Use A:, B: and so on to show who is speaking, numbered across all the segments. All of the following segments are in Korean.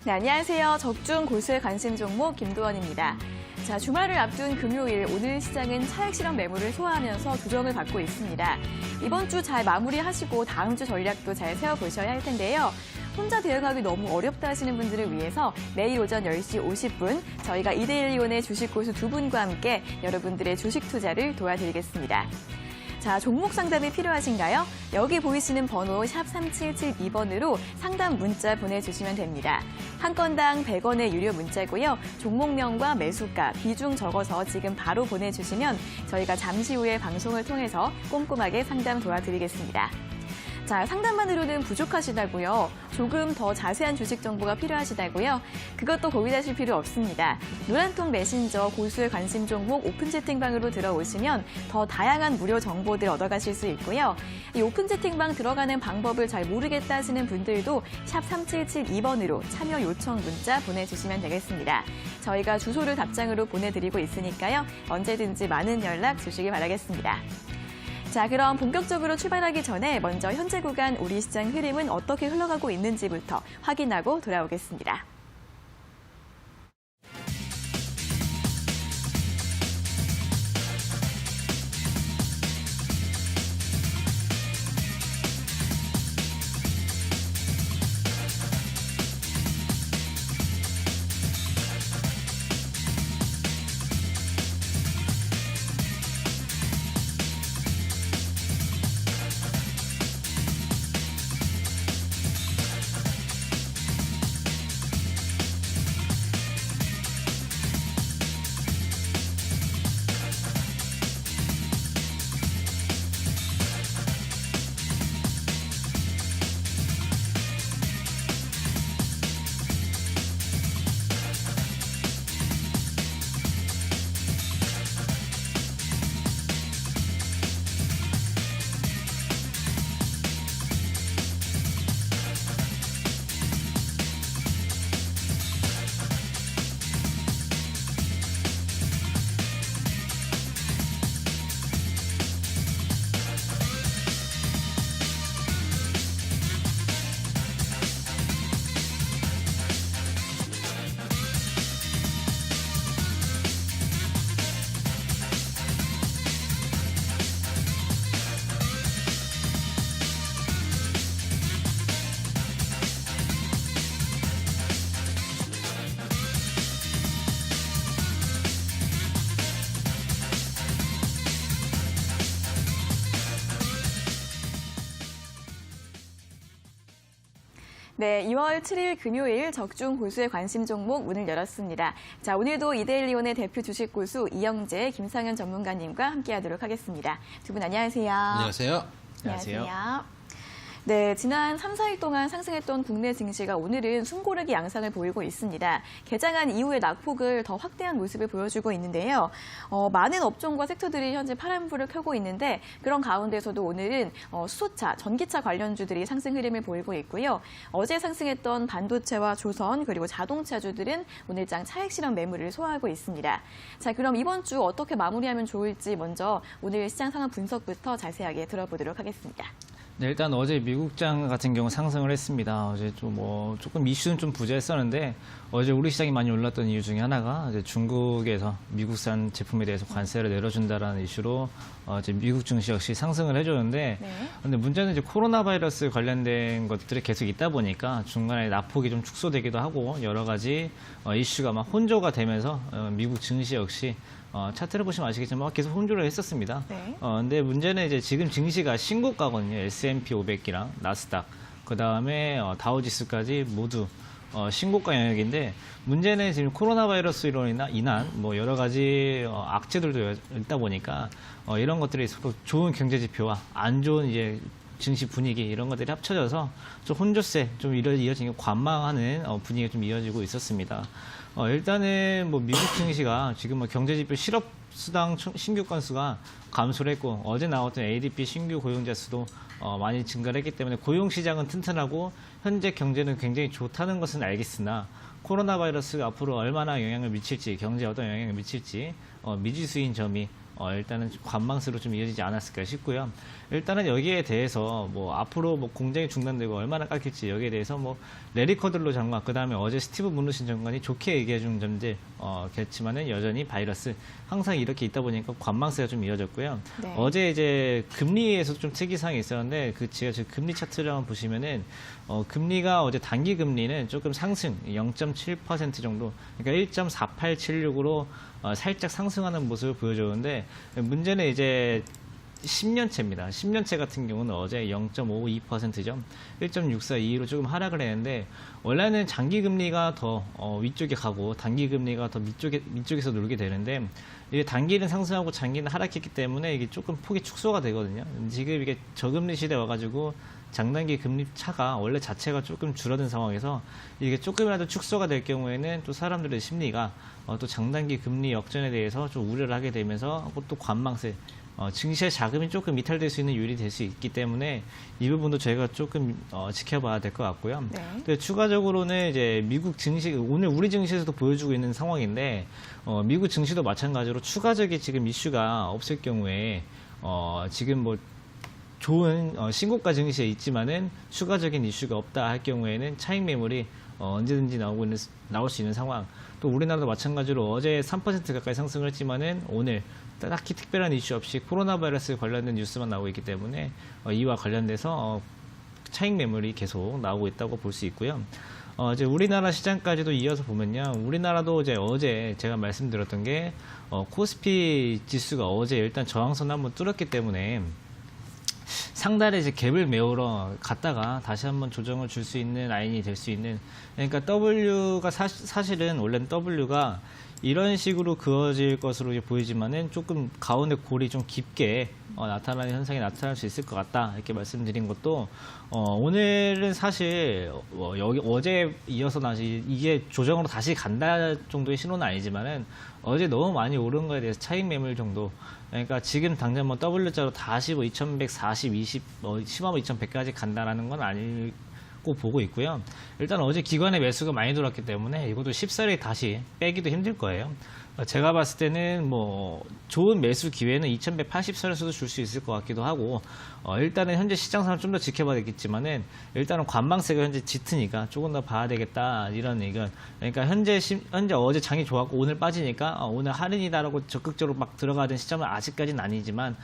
A: 네, 안녕하세요. 적중 고수의 관심 종목 김도원입니다. 자, 주말을 앞둔 금요일 오늘 시장은 차익 실현 매물을 소화하면서 조정을 받고 있습니다. 이번 주 잘 마무리하시고 다음 주 전략도 잘 세워보셔야 할 텐데요. 혼자 대응하기 너무 어렵다 하시는 분들을 위해서 내일 오전 10시 50분 저희가 이데일리온의 주식 고수 두 분과 함께 여러분들의 주식 투자를 도와드리겠습니다. 자, 종목 상담이 필요하신가요? 여기 보이시는 번호 샵 3772번으로 상담 문자 보내주시면 됩니다. 한 건당 100원의 유료 문자고요. 종목명과 매수가, 비중 적어서 지금 바로 보내주시면 저희가 잠시 후에 방송을 통해서 꼼꼼하게 상담 도와드리겠습니다. 자, 상담만으로는 부족하시다고요? 조금 더 자세한 주식 정보가 필요하시다고요? 그것도 고민하실 필요 없습니다. 노란통 메신저 고수의 관심 종목 오픈 채팅방으로 들어오시면 더 다양한 무료 정보들 얻어가실 수 있고요. 이 오픈 채팅방 들어가는 방법을 잘 모르겠다 하시는 분들도 샵 3772번으로 참여 요청 문자 보내주시면 되겠습니다. 저희가 주소를 답장으로 보내드리고 있으니까요. 언제든지 많은 연락 주시기 바라겠습니다. 자, 그럼 본격적으로 출발하기 전에 먼저 현재 구간 우리 시장 흐름은 어떻게 흘러가고 있는지부터 확인하고 돌아오겠습니다. 네, 2월 7일 금요일 적중 고수의 관심 종목 문을 열었습니다. 자, 오늘도 이데일리온의 대표 주식 고수 이영재, 김상현 전문가님과 함께하도록 하겠습니다. 두 분 안녕하세요.
B: 안녕하세요.
A: 안녕하세요. 네, 지난 3, 4일 동안 상승했던 국내 증시가 오늘은 숨고르기 양상을 보이고 있습니다. 개장한 이후에 낙폭을 더 확대한 모습을 보여주고 있는데요. 많은 업종과 섹터들이 현재 파란불을 켜고 있는데 그런 가운데서도 오늘은 수소차, 전기차 관련주들이 상승 흐름을 보이고 있고요. 어제 상승했던 반도체와 조선 그리고 자동차주들은 오늘장 차익 실현 매물을 소화하고 있습니다. 자, 그럼 이번 주 어떻게 마무리하면 좋을지 먼저 오늘 시장 상황 분석부터 자세하게 들어보도록 하겠습니다.
C: 네, 일단 어제 미국장 같은 경우 상승을 했습니다. 어제 조금 이슈는 좀 부재했었는데 어제 우리 시장이 많이 올랐던 이유 중에 하나가 이제 중국에서 미국산 제품에 대해서 관세를 내려준다라는 이슈로 이제 미국 증시 역시 상승을 해줬는데, 근데 문제는 이제 코로나 바이러스 관련된 것들이 계속 있다 보니까 중간에 낙폭이 좀 축소되기도 하고 여러 가지 이슈가 막 혼조가 되면서 미국 증시 역시 차트를 보시면 아시겠지만 계속 혼조를 했었습니다. 근데 문제는 이제 지금 증시가 신고가거든요. S&P 500이랑 나스닥, 그 다음에 다우지수까지 모두 신고가 영역인데 문제는 지금 코로나 바이러스로 인한 뭐 여러 가지 악재들도 있다 보니까 이런 것들이 서로 좋은 경제 지표와 안 좋은 이제 증시 분위기 이런 것들이 합쳐져서 좀 혼조세 좀 이어지는 관망하는 분위기가 좀 이어지고 있었습니다. 일단은 뭐 미국 증시가 지금 뭐 경제지표 실업수당 신규 건수가 감소를 했고 어제 나왔던 ADP 신규 고용자 수도 많이 증가를 했기 때문에 고용 시장은 튼튼하고 현재 경제는 굉장히 좋다는 것은 알겠으나 코로나 바이러스가 앞으로 얼마나 영향을 미칠지 경제에 어떤 영향을 미칠지 미지수인 점이 일단은 관망세로 좀 이어지지 않았을까 싶고요. 일단은 여기에 대해서 뭐 앞으로 뭐 공장이 중단되고 얼마나 깎일지 여기에 대해서 뭐 레리 커들로 장관, 그 다음에 어제 스티브 문루신 장관이 좋게 얘기해 준 점들 그렇지만은 여전히 바이러스 항상 이렇게 있다 보니까 관망세가 좀 이어졌고요.
A: 네.
C: 어제 이제 금리에서도 좀 특이사항이 있었는데 제가 지금 금리 차트를 한번 보시면은 금리가 어제 단기 금리는 조금 상승 0.7% 정도, 그러니까 1.4876으로 살짝 상승하는 모습을 보여줬는데, 문제는 이제 10년채입니다. 10년채 같은 경우는 어제 0.52%죠. 1.642로 조금 하락을 했는데, 원래는 장기 금리가 더 위쪽에 가고 단기 금리가 더 밑쪽에서 놀게 되는데, 이게 단기는 상승하고 장기는 하락했기 때문에 이게 조금 폭이 축소가 되거든요. 지금 이게 저금리 시대 와가지고 장단기 금리 차가 원래 자체가 조금 줄어든 상황에서 이게 조금이라도 축소가 될 경우에는 또 사람들의 심리가 또 장단기 금리 역전에 대해서 좀 우려를 하게 되면서 또 관망세, 증시의 자금이 조금 이탈될 수 있는 요인이 될 수 있기 때문에 이 부분도 저희가 조금 지켜봐야 될 것 같고요.
A: 네.
C: 또 추가적으로는 이제 미국 증시, 오늘 우리 증시에서도 보여주고 있는 상황인데, 미국 증시도 마찬가지로 추가적인 지금 이슈가 없을 경우에 지금 뭐 좋은 신고가 증시에 있지만은 추가적인 이슈가 없다 할 경우에는 차익 매물이 언제든지 나올 수 있는 상황. 또 우리나라도 마찬가지로 어제 3% 가까이 상승을 했지만은 오늘 딱히 특별한 이슈 없이 코로나 바이러스 관련된 뉴스만 나오고 있기 때문에 이와 관련돼서 차익 매물이 계속 나오고 있다고 볼 수 있고요. 이제 우리나라 시장까지도 이어서 보면요. 우리나라도 이제 어제 제가 말씀드렸던 게 코스피 지수가 어제 일단 저항선 한번 뚫었기 때문에 상단에 이제 갭을 메우러 갔다가 다시 한번 조정을 줄 수 있는 라인이 될 수 있는, 그러니까 W가 사실은 원래는 W가 이런 식으로 그어질 것으로 보이지만은 조금 가운데 골이 좀 깊게 나타나는 현상이 나타날 수 있을 것 같다, 이렇게 말씀드린 것도 오늘은 사실 여기 어제 이어서 다시 이게 조정으로 다시 간다 정도의 신호는 아니지만은 어제 너무 많이 오른 거에 대해서 차익 매물 정도, 그러니까 지금 당장 뭐 W자로 다시 뭐 2140, 20, 10만 2100까지 간다라는 건 아니고 보고 있고요. 일단 어제 기관의 매수가 많이 들어왔기 때문에 이것도 쉽사리 다시 빼기도 힘들 거예요. 제가 봤을 때는 뭐 좋은 매수 기회는 2180선에서도 줄 수 있을 것 같기도 하고, 일단은 현재 시장 상황을 좀 더 지켜봐야 되겠지만은 일단은 관망세가 현재 짙으니까 조금 더 봐야 되겠다, 이런 의견. 그러니까 현재 어제 장이 좋았고 오늘 빠지니까 오늘 할인이다라고 적극적으로 막 들어가던 시점은 아직까지는 아니지만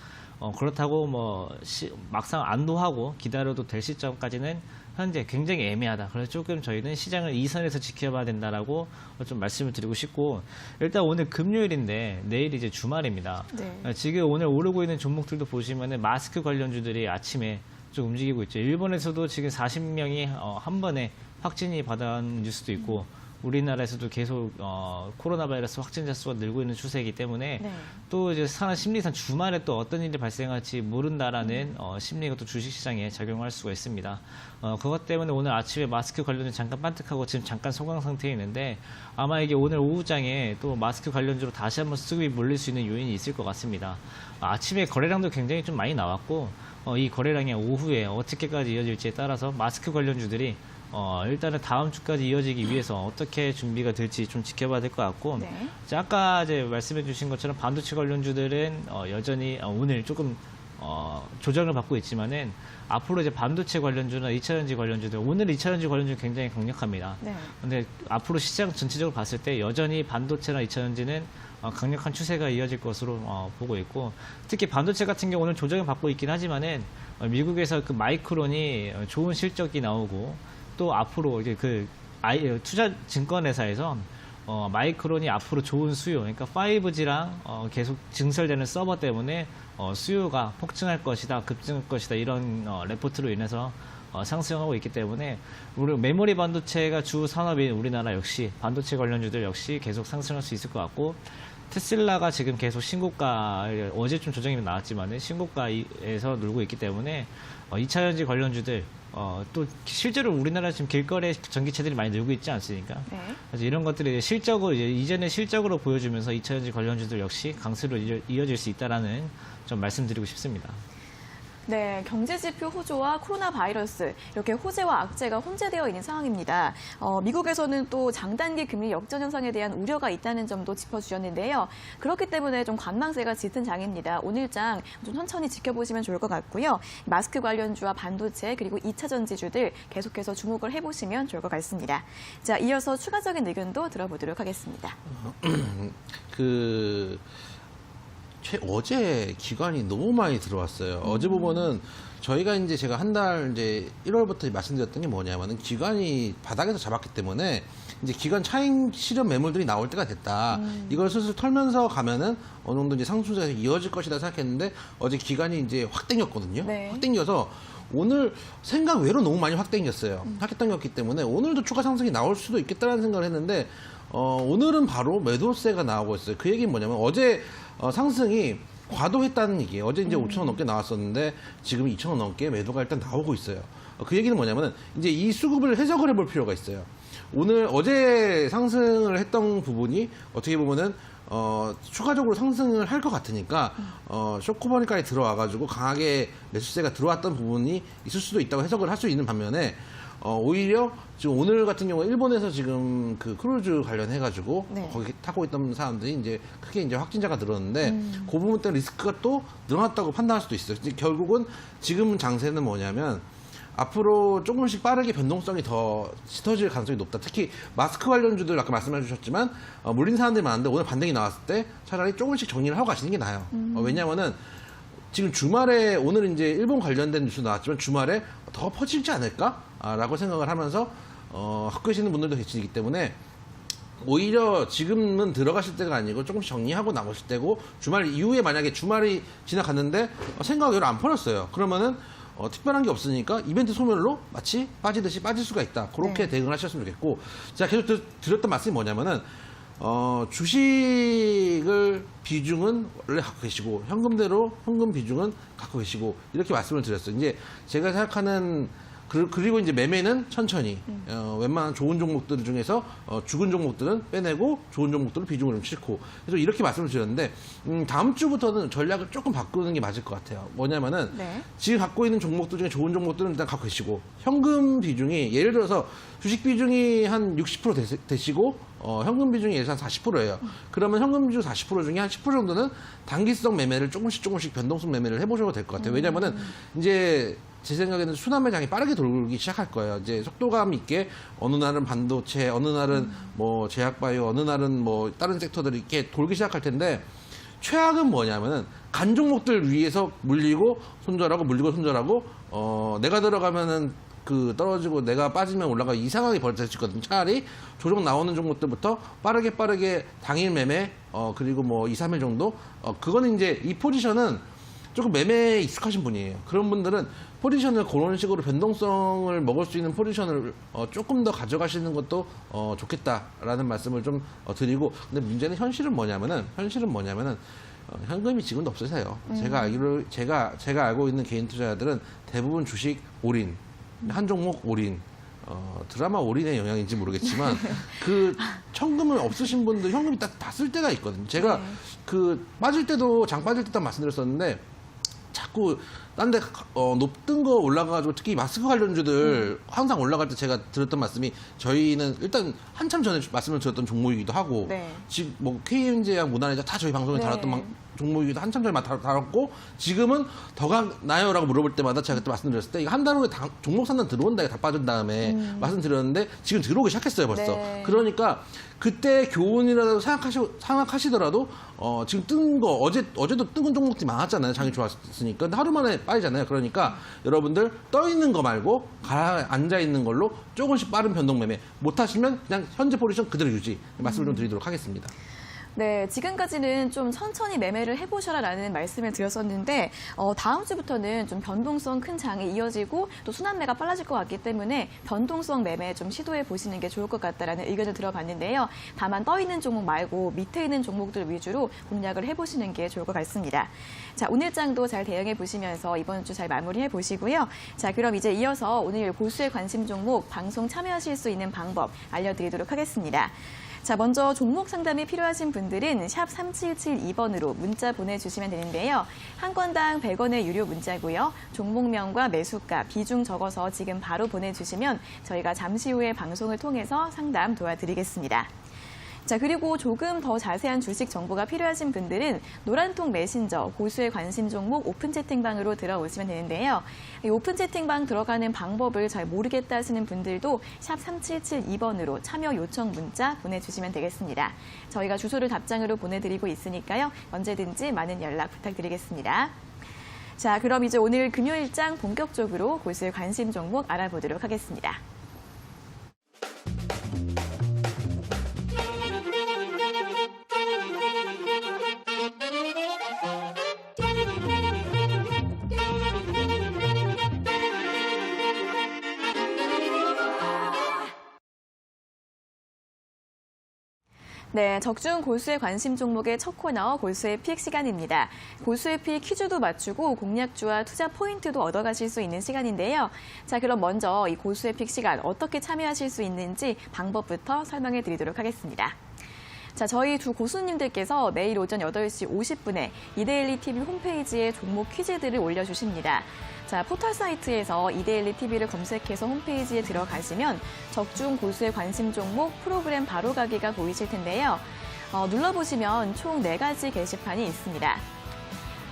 C: 그렇다고 뭐 막상 안도하고 기다려도 될 시점까지는 현재 굉장히 애매하다. 그래서 조금 저희는 시장을 이 선에서 지켜봐야 된다라고 좀 말씀을 드리고 싶고, 일단 오늘 금요일인데 내일 이제 주말입니다.
A: 네.
C: 지금 오늘 오르고 있는 종목들도 보시면은 마스크 관련주들이 아침에 좀 움직이고 있죠. 일본에서도 지금 40명이 한 번에 확진이 받아온 뉴스도 있고, 우리나라에서도 계속 코로나 바이러스 확진자 수가 늘고 있는 추세이기 때문에
A: 네.
C: 또 이제 심리상 주말에 또 어떤 일이 발생할지 모른다라는 심리가 또 주식시장에 작용할 수가 있습니다. 그것 때문에 오늘 아침에 마스크 관련주 잠깐 반등하고 지금 잠깐 소강 상태에 있는데, 아마 이게 오늘 오후장에 또 마스크 관련주로 다시 한번 수급이 몰릴 수 있는 요인이 있을 것 같습니다. 아침에 거래량도 굉장히 좀 많이 나왔고, 이 거래량이 오후에 어떻게까지 이어질지에 따라서 마스크 관련주들이 일단은 다음 주까지 이어지기 위해서 어떻게 준비가 될지 좀 지켜봐야 될 것 같고,
A: 네.
C: 아까 이제 말씀해 주신 것처럼 반도체 관련주들은 여전히 오늘 조금 조정을 받고 있지만은 앞으로 이제 반도체 관련주나 2차전지 관련주들, 오늘 2차전지 관련주는 굉장히 강력합니다.
A: 네.
C: 근데 앞으로 시장 전체적으로 봤을 때 여전히 반도체나 2차전지는 강력한 추세가 이어질 것으로 보고 있고, 특히 반도체 같은 경우 오늘 조정을 받고 있긴 하지만은 미국에서 그 마이크론이 좋은 실적이 나오고, 또 앞으로 이제 투자 증권회사에서 마이크론이 앞으로 좋은 수요, 그러니까 5G랑 계속 증설되는 서버 때문에 수요가 폭증할 것이다, 급증할 것이다, 이런 레포트로 인해서 상승하고 있기 때문에 우리 메모리 반도체가 주 산업인 우리나라 역시 반도체 관련주들 역시 계속 상승할 수 있을 것 같고, 테슬라가 지금 계속 신고가, 어제 좀 조정이 나왔지만 신고가에서 놀고 있기 때문에 2차전지 관련주들, 또 실제로 우리나라 지금 길거리에 전기차들이 많이 늘고 있지 않습니까?
A: 네.
C: 그래서 이런 것들이 실적으로 이전에 실적으로 보여주면서 2차전지 관련주들 역시 강세로 이어질 수 있다라는 좀 말씀드리고 싶습니다.
A: 네, 경제지표 호조와 코로나 바이러스 이렇게 호재와 악재가 혼재되어 있는 상황입니다. 미국에서는 또 장단기 금리 역전 현상에 대한 우려가 있다는 점도 짚어주셨는데요. 그렇기 때문에 좀 관망세가 짙은 장입니다. 오늘장 좀 천천히 지켜보시면 좋을 것 같고요. 마스크 관련주와 반도체 그리고 2차 전지주들 계속해서 주목을 해보시면 좋을 것 같습니다. 자, 이어서 추가적인 의견도 들어보도록 하겠습니다.
B: 어제 기관이 너무 많이 들어왔어요. 어제 보면은 저희가 이제 제가 한 달 이제 1월부터 말씀드렸던 게 뭐냐면은 기관이 바닥에서 잡았기 때문에 이제 기관 차익 실현 매물들이 나올 때가 됐다. 이걸 슬슬 털면서 가면은 어느 정도 이제 상승세가 이어질 것이다 생각했는데 어제 기관이 이제 확 땡겼거든요.
A: 네.
B: 확 땡겨서 오늘 생각 외로 너무 많이 확 땡겼어요. 확 땡겼기 때문에 오늘도 추가 상승이 나올 수도 있겠다라는 생각을 했는데 오늘은 바로 매도세가 나오고 있어요. 그 얘기는 뭐냐면 어제 상승이 과도했다는 얘기예요. 어제 이제 5,000원 넘게 나왔었는데 지금 2,000원 넘게 매도가 일단 나오고 있어요. 그 얘기는 뭐냐면은 이제 이 수급을 해석을 해볼 필요가 있어요. 어제 상승을 했던 부분이 어떻게 보면은 추가적으로 상승을 할 것 같으니까 쇼크버니까지 들어와가지고 강하게 매수세가 들어왔던 부분이 있을 수도 있다고 해석을 할 수 있는 반면에 오히려 지금 오늘 같은 경우에 일본에서 지금 그 크루즈 관련해가지고
A: 네.
B: 거기 타고 있던 사람들이 이제 크게 이제 확진자가 늘었는데 그 부분 때문에 리스크가 또 늘어났다고 판단할 수도 있어요. 이제 결국은 지금 장세는 뭐냐면 앞으로 조금씩 빠르게 변동성이 더 짙어질 가능성이 높다. 특히 마스크 관련주들 아까 말씀해 주셨지만 물린 사람들이 많은데 오늘 반등이 나왔을 때 차라리 조금씩 정리를 하고 가시는 게 나아요. 왜냐하면은 지금 주말에 오늘 이제 일본 관련된 뉴스 나왔지만 주말에 더 퍼질지 않을까라고 생각을 하면서 갖고 계시는 분들도 계시기 때문에 오히려 지금은 들어가실 때가 아니고 조금씩 정리하고 나오실 때고 주말 이후에 만약에 주말이 지나갔는데 생각외로 안 퍼졌어요. 그러면은 특별한 게 없으니까 이벤트 소멸로 마치 빠지듯이 빠질 수가 있다. 그렇게
A: 네.
B: 대응을 하셨으면 좋겠고 제가 계속 드렸던 말씀이 뭐냐면은 주식을 비중은 원래 갖고 계시고 현금 비중은 갖고 계시고 이렇게 말씀을 드렸어요. 이제 제가 생각하는 그리고 이제 매매는 천천히 웬만한 좋은 종목들 중에서 죽은 종목들은 빼내고 좋은 종목들은 비중을 좀 싣고 그래서 이렇게 말씀을 드렸는데 다음 주부터는 전략을 조금 바꾸는 게 맞을 것 같아요. 뭐냐면은
A: 네.
B: 지금 갖고 있는 종목들 중에 좋은 종목들은 일단 갖고 계시고 현금 비중이 예를 들어서 주식 비중이 한 60% 되시고 현금 비중이 예를 들어 한 40%예요. 그러면 현금 비중 40% 중에 한 10% 정도는 단기성 매매를 조금씩 변동성 매매를 해보셔도 될 것 같아요. 왜냐면은 이제 제 생각에는 순환매장이 빠르게 돌기 시작할 거예요. 이제 속도감 있게 어느 날은 반도체, 어느 날은 뭐 제약바이오, 어느 날은 뭐 다른 섹터들이 이렇게 돌기 시작할 텐데 최악은 뭐냐면은 간 종목들 위에서 물리고 손절하고 내가 들어가면은 그 떨어지고 내가 빠지면 올라가 이 상황이 벌어질 수 있거든요. 차라리 조정 나오는 종목들부터 빠르게 당일 매매 그리고 뭐 2, 3일 정도 그거는 이제 이 포지션은 조금 매매에 익숙하신 분이에요. 그런 분들은 포지션을 그런 식으로 변동성을 먹을 수 있는 포지션을 조금 더 가져가시는 것도 좋겠다라는 말씀을 좀 드리고 근데 문제는 현실은 뭐냐면은 현금이 지금도 없으세요. 제가 알고 있는 개인 투자자들은 대부분 주식 올인, 한 종목 올인, 드라마 올인의 영향인지 모르겠지만 그 현금을 없으신 분들 현금이 다 쓸 때가 있거든요. 제가 그 빠질 때도 장 빠질 때도 말씀드렸었는데 자꾸 딴데 높은 거 올라가가지고 특히 마스크 관련주들 항상 올라갈 때 제가 드렸던 말씀이 저희는 일단 한참 전에 말씀을 드렸던 종목이기도 하고
A: 네.
B: 지금 뭐 KM제약, 무난해자 다 저희 방송에
A: 네.
B: 다뤘던 종목이기도 한참 전에 다뤘고 지금은 더 가나요라고 물어볼 때마다 제가 그때 말씀드렸을 때 이거 한 달 후에 종목 산단 들어온다 다 빠진 다음에 말씀드렸는데 지금 들어오기 시작했어요 벌써.
A: 네.
B: 그러니까 그때 교훈이라도 생각하시더라도 지금 뜬 거 어제도 뜨는 종목들이 많았잖아요. 장이 좋았으니까. 근데 하루 만에 빠지잖아요. 그러니까 여러분들 떠 있는 거 말고 앉아 있는 걸로 조금씩 빠른 변동 매매 못 하시면 그냥 현재 포지션 그대로 유지 말씀을 좀 드리도록 하겠습니다.
A: 네, 지금까지는 좀 천천히 매매를 해보셔라라는 말씀을 드렸었는데 다음 주부터는 좀 변동성 큰 장이 이어지고 또 순환매가 빨라질 것 같기 때문에 변동성 매매 좀 시도해 보시는 게 좋을 것 같다라는 의견을 들어봤는데요. 다만 떠 있는 종목 말고 밑에 있는 종목들 위주로 공략을 해보시는 게 좋을 것 같습니다. 자, 오늘장도 잘 대응해 보시면서 이번 주 잘 마무리해 보시고요. 자, 그럼 이제 이어서 오늘 고수의 관심 종목 방송 참여하실 수 있는 방법 알려드리도록 하겠습니다. 자, 먼저 종목 상담이 필요하신 분들 분들은 샵 3772번으로 문자 보내주시면 되는데요. 한 건당 100원의 유료 문자고요. 종목명과 매수가, 비중 적어서 지금 바로 보내주시면 저희가 잠시 후에 방송을 통해서 상담 도와드리겠습니다. 자, 그리고 조금 더 자세한 주식 정보가 필요하신 분들은 노란통 메신저 고수의 관심 종목 오픈 채팅방으로 들어오시면 되는데요. 이 오픈 채팅방 들어가는 방법을 잘 모르겠다 하시는 분들도 샵 3772번으로 참여 요청 문자 보내주시면 되겠습니다. 저희가 주소를 답장으로 보내드리고 있으니까요. 언제든지 많은 연락 부탁드리겠습니다. 자, 그럼 이제 오늘 금요일장 본격적으로 고수의 관심 종목 알아보도록 하겠습니다. 네, 적중 고수의 관심 종목의 첫 코너 고수의 픽 시간입니다. 고수의 픽 퀴즈도 맞추고 공략주와 투자 포인트도 얻어가실 수 있는 시간인데요. 자, 그럼 먼저 이 고수의 픽 시간 어떻게 참여하실 수 있는지 방법부터 설명해 드리도록 하겠습니다. 자, 저희 두 고수님들께서 매일 오전 8시 50분에 이데일리 TV 홈페이지에 종목 퀴즈들을 올려주십니다. 자, 포털 사이트에서 이데일리 TV를 검색해서 홈페이지에 들어가시면 적중 고수의 관심 종목 프로그램 바로가기가 보이실 텐데요. 눌러보시면 총 4가지 게시판이 있습니다.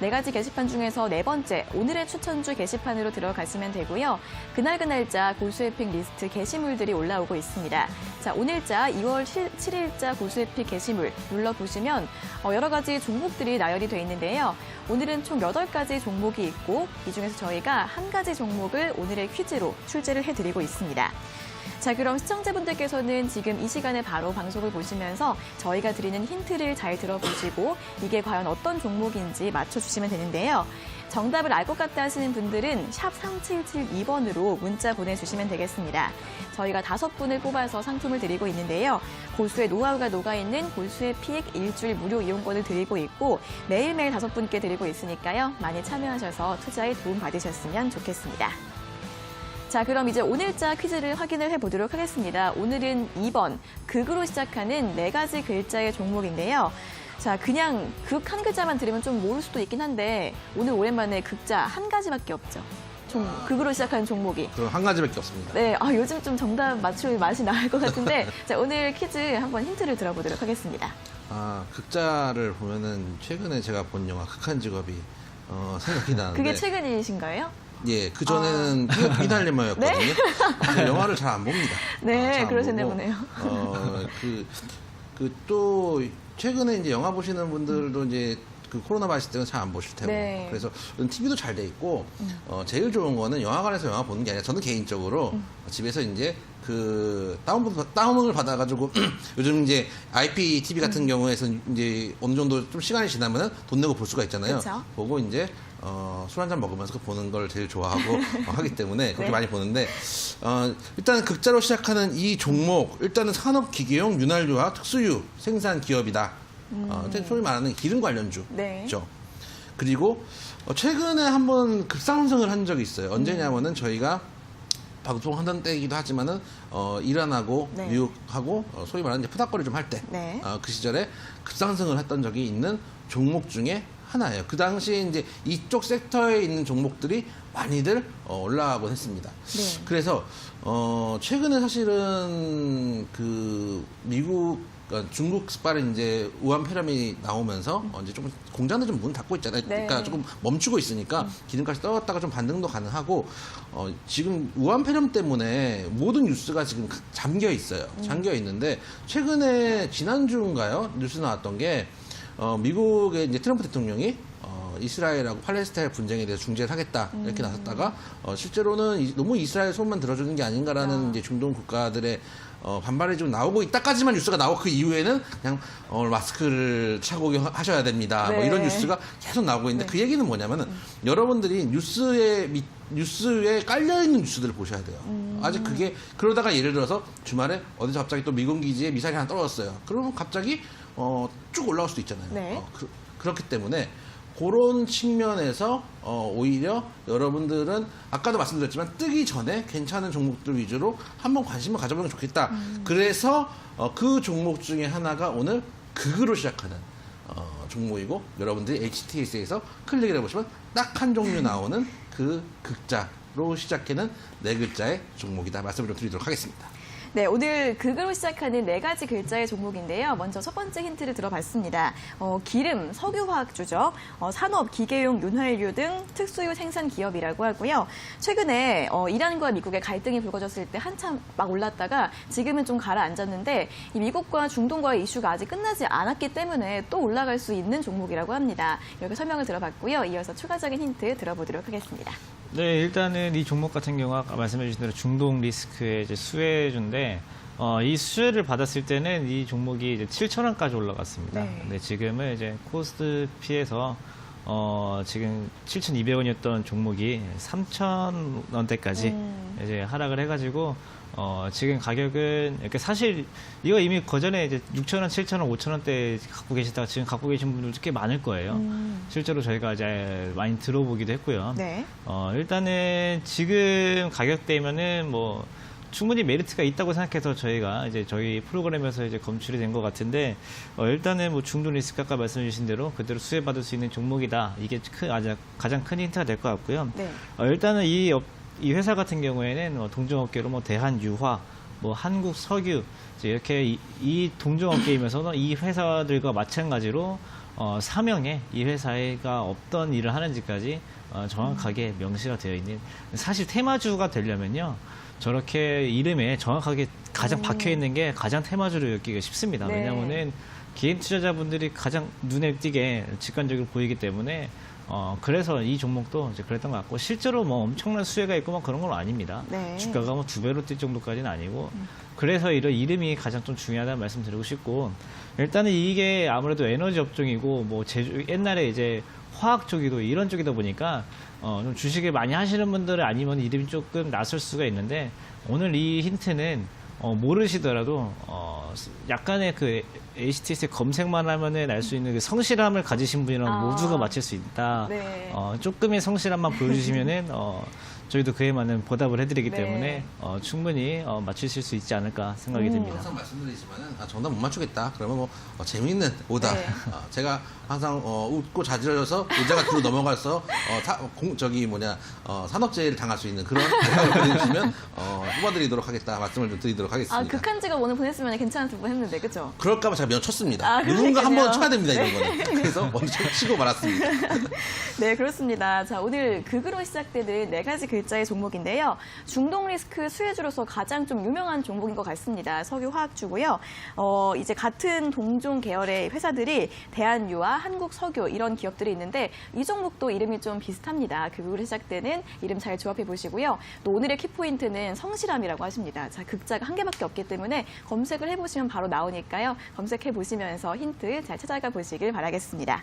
A: 4가지 게시판 중에서 4번째 오늘의 추천주 게시판으로 들어가시면 되고요. 그날자 고수의 픽 리스트 게시물들이 올라오고 있습니다. 자, 오늘자 2월 7일자 고수의 픽 게시물 눌러보시면 여러 가지 종목들이 나열이 되어 있는데요. 오늘은 총 8가지 종목이 있고 이 중에서 저희가 한 가지 종목을 오늘의 퀴즈로 출제를 해드리고 있습니다. 자, 그럼 시청자분들께서는 지금 이 시간에 바로 방송을 보시면서 저희가 드리는 힌트를 잘 들어보시고 이게 과연 어떤 종목인지 맞춰주시면 되는데요. 정답을 알 것 같다 하시는 분들은 샵 3772번으로 문자 보내주시면 되겠습니다. 저희가 5분을 뽑아서 상품을 드리고 있는데요. 고수의 노하우가 녹아있는 고수의 픽 일주일 무료 이용권을 드리고 있고 매일매일 5분께 드리고 있으니까요. 많이 참여하셔서 투자에 도움 받으셨으면 좋겠습니다. 자, 그럼 이제 오늘자 퀴즈를 확인을 해보도록 하겠습니다. 오늘은 2번, 극으로 시작하는 4가지 글자의 종목인데요. 자, 그냥 극 한 글자만 들으면 좀 모를 수도 있긴 한데 오늘 오랜만에 극자 한 가지밖에 없죠. 극으로 시작하는 종목이.
B: 그럼 한 가지밖에 없습니다.
A: 네, 요즘 좀 정답 맞출 맛이 나을 것 같은데 자, 오늘 퀴즈 한번 힌트를 들어보도록 하겠습니다.
B: 극자를 보면은 최근에 제가 본 영화 극한 직업이 생각이 나는데
A: 그게 최근이신가요?
B: 예, 그 전에는 이달리머였거든요.
A: 네?
B: 영화를 잘 안 봅니다.
A: 네,
B: 잘안
A: 그러셨네
B: 보고.
A: 보네요.
B: 또 최근에 이제 영화 보시는 분들도 이제 그 코로나 바이러스 때는 잘 안 보실 테고.
A: 네.
B: 그래서 TV도 잘 돼 있고 제일 좋은 거는 영화관에서 영화 보는 게 아니라 저는 개인적으로 집에서 이제 그 다운을 받아가지고 요즘 이제 IPTV 같은 경우에는 이제 어느 정도 좀 시간이 지나면은 돈 내고 볼 수가 있잖아요.
A: 그쵸?
B: 보고 이제 술 한잔 먹으면서 보는 걸 제일 좋아하고 하기 때문에 그렇게
A: 네.
B: 많이 보는데 일단 극자로 시작하는 이 종목 일단은 산업기계용 윤활유와 특수유 생산 기업이다. 소위 말하는 기름 관련주죠.
A: 네.
B: 그리고 최근에 한번 급상승을 한 적이 있어요. 언제냐면은 저희가 방송하던 때이기도 하지만은 이란하고
A: 네.
B: 미국하고 소위 말하는 이제 푸닥거리 좀 할 때
A: 네.
B: 그 시절에 급상승을 했던 적이 있는 종목 중에 하나예요. 그 당시에 이제 이쪽 섹터에 있는 종목들이 많이들 올라가곤 했습니다.
A: 네.
B: 그래서 최근에 사실은 그 중국 스파른 이제 우한 폐렴이 나오면서 이제 조금 공장도 좀 문 닫고 있잖아요.
A: 네.
B: 그러니까 조금 멈추고 있으니까 기름값이 떨어졌다가 좀 반등도 가능하고 지금 우한 폐렴 때문에 모든 뉴스가 지금 잠겨 있어요. 잠겨 있는데 최근에 지난주인가요? 뉴스 나왔던 게 미국의 이제 트럼프 대통령이 이스라엘하고 팔레스타인 분쟁에 대해서 중재를 하겠다 이렇게 나섰다가 실제로는 너무 이스라엘 손만 들어주는 게 아닌가라는 이제 중동 국가들의 반발이 좀 나오고 있다까지만 뉴스가 나오고 그 이후에는 그냥 마스크를 차고 하셔야 됩니다.
A: 네.
B: 뭐 이런 뉴스가 계속 나오고 있는데 그 얘기는 뭐냐면은 여러분들이 뉴스에 깔려 있는 뉴스들을 보셔야 돼요. 아직 그게 그러다가 예를 들어서 주말에 어디서 갑자기 또 미군 기지에 미사일이 하나 떨어졌어요. 그러면 갑자기 쭉 올라올 수도 있잖아요.
A: 네.
B: 그렇기 때문에 그런 측면에서 오히려 여러분들은 아까도 말씀드렸지만 뜨기 전에 괜찮은 종목들 위주로 한번 관심을 가져보는 게 좋겠다. 그래서 그 종목 중에 하나가 오늘 극으로 시작하는 종목이고 여러분들이 HTS에서 클릭을 해보시면 딱 한 종류 나오는 그 극자로 시작하는 네 글자의 종목이다 말씀을 좀 드리도록 하겠습니다.
A: 네, 오늘 극으로 시작하는 네 가지 글자의 종목인데요. 먼저 첫 번째 힌트를 들어봤습니다. 기름, 석유화학주죠. 산업, 기계용, 윤활유 등 특수유 생산 기업이라고 하고요. 최근에 이란과 미국의 갈등이 불거졌을 때 한참 막 올랐다가 지금은 좀 가라앉았는데 이 미국과 중동과의 이슈가 아직 끝나지 않았기 때문에 또 올라갈 수 있는 종목이라고 합니다. 이렇게 설명을 들어봤고요. 이어서 추가적인 힌트 들어보도록 하겠습니다.
C: 네, 일단은 이 종목 같은 경우 아까 말씀해 주신 대로 중동 리스크의 이제 수혜주인데 이 수혜를 받았을 때는 이 종목이 이제 7,000원까지 올라갔습니다.
A: 네.
C: 근데 지금은 이제 코스피에서 지금 7,200원이었던 종목이 3,000원대까지 이제 하락을 해가지고 지금 가격은 이렇게 사실 이거 이미 그전에 이제 6,000원, 7,000원, 5,000원대 갖고 계시다가 지금 갖고 계신 분들도 꽤 많을 거예요. 실제로 저희가 이제 많이 들어보기도 했고요.
A: 네.
C: 일단은 지금 가격대면은 뭐 충분히 메리트가 있다고 생각해서 저희가 이제 저희 프로그램에서 이제 검출이 된 것 같은데 일단은 뭐 중도 리스크 아까 말씀해 주신 대로 그대로 수혜받을 수 있는 종목이다. 이게 가장 큰 힌트가 될 것 같고요.
A: 네.
C: 일단은 이 회사 같은 경우에는 동종업계로 뭐 대한유화, 뭐 한국석유 이렇게 이 동종업계이면서도 이 회사들과 마찬가지로 사명에 이 회사가 어떤 일을 하는지까지 정확하게 명시가 되어 있는 사실 테마주가 되려면요. 저렇게 이름에 정확하게 가장 박혀 있는 게 가장 테마주로 엮기가 쉽습니다.
A: 네.
C: 왜냐하면은 개인 투자자분들이 가장 눈에 띄게 직관적으로 보이기 때문에 그래서 이 종목도 이제 그랬던 것 같고 실제로 뭐 엄청난 수혜가 있고 뭐 그런 건 아닙니다.
A: 네.
C: 주가가 뭐 2배로 뛸 정도까지는 아니고 그래서 이런 이름이 가장 좀 중요하다는 말씀 드리고 싶고 일단은 이게 아무래도 에너지 업종이고 뭐 옛날에 이제 화학 쪽이도 이런 쪽이다 보니까 좀 주식을 많이 하시는 분들은 아니면 이름이 조금 낯설 수가 있는데 오늘 이 힌트는 모르시더라도 약간의 그 HTS에 검색만 하면은 알 수 있는 그 성실함을 가지신 분이랑 모두가 맞힐 수 있다.
A: 네.
C: 조금의 성실함만 보여주시면은 저희도 그에 맞는 보답을 해드리기
A: 네.
C: 때문에 충분히 맞추실 수 있지 않을까 생각이 듭니다.
B: 항상 말씀드리지만은 정답 못 맞추겠다. 그러면 뭐 재미있는 오답.
A: 네.
B: 제가 항상 웃고 자지러져서 의자가 뒤로 넘어가서 산업재해를 당할 수 있는 그런 오답을 보내주시면 뽑아드리도록 하겠다. 말씀을 좀 드리도록 하겠습니다.
A: 극한직을 오늘 보냈으면 괜찮을 뻔 했는데, 그죠?
B: 그럴까봐 제가 먼저 쳤습니다.
A: 아,
B: 누군가 한 번
A: 그러니까요.
B: 쳐야 됩니다, 이런 거는. 그래서 먼저 치고 말았습니다.
A: 네, 그렇습니다. 자, 오늘 극으로 시작되는 네 가지 글자의 종목인데요. 중동 리스크 수혜주로서 가장 좀 유명한 종목인 것 같습니다. 석유화학주고요. 이제 같은 동종 계열의 회사들이 대한유화, 한국석유 이런 기업들이 있는데 이 종목도 이름이 좀 비슷합니다. 극으로 시작되는 이름 잘 조합해 보시고요. 또 오늘의 키포인트는 성실함이라고 하십니다. 자, 극자가 한 개밖에 없기 때문에 검색을 해보시면 바로 나오니까요. 검색해 보시면서 힌트 잘 찾아가 보시길 바라겠습니다.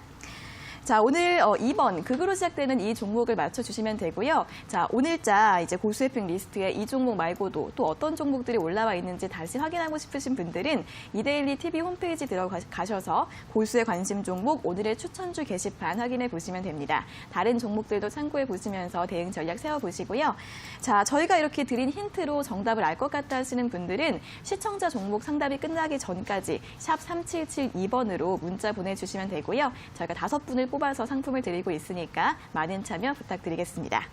A: 자, 오늘 2번 극으로 시작되는 이 종목을 맞춰주시면 되고요. 자, 오늘자 이제 고수혜핑 리스트에 이 종목 말고도 또 어떤 종목들이 올라와 있는지 다시 확인하고 싶으신 분들은 이데일리 TV 홈페이지 들어가셔서 고수의 관심 종목 오늘의 추천주 게시판 확인해 보시면 됩니다. 다른 종목들도 참고해 보시면서 대응 전략 세워보시고요. 자, 저희가 이렇게 드린 힌트로 정답을 알 것 같다 하시는 분들은 시청자 종목 상담이 끝나기 전까지 샵 3772번으로 문자 보내주시면 되고요. 저희가 5분을 뽑아서 상품을 드리고 있으니까 많은 참여 부탁드리겠습니다.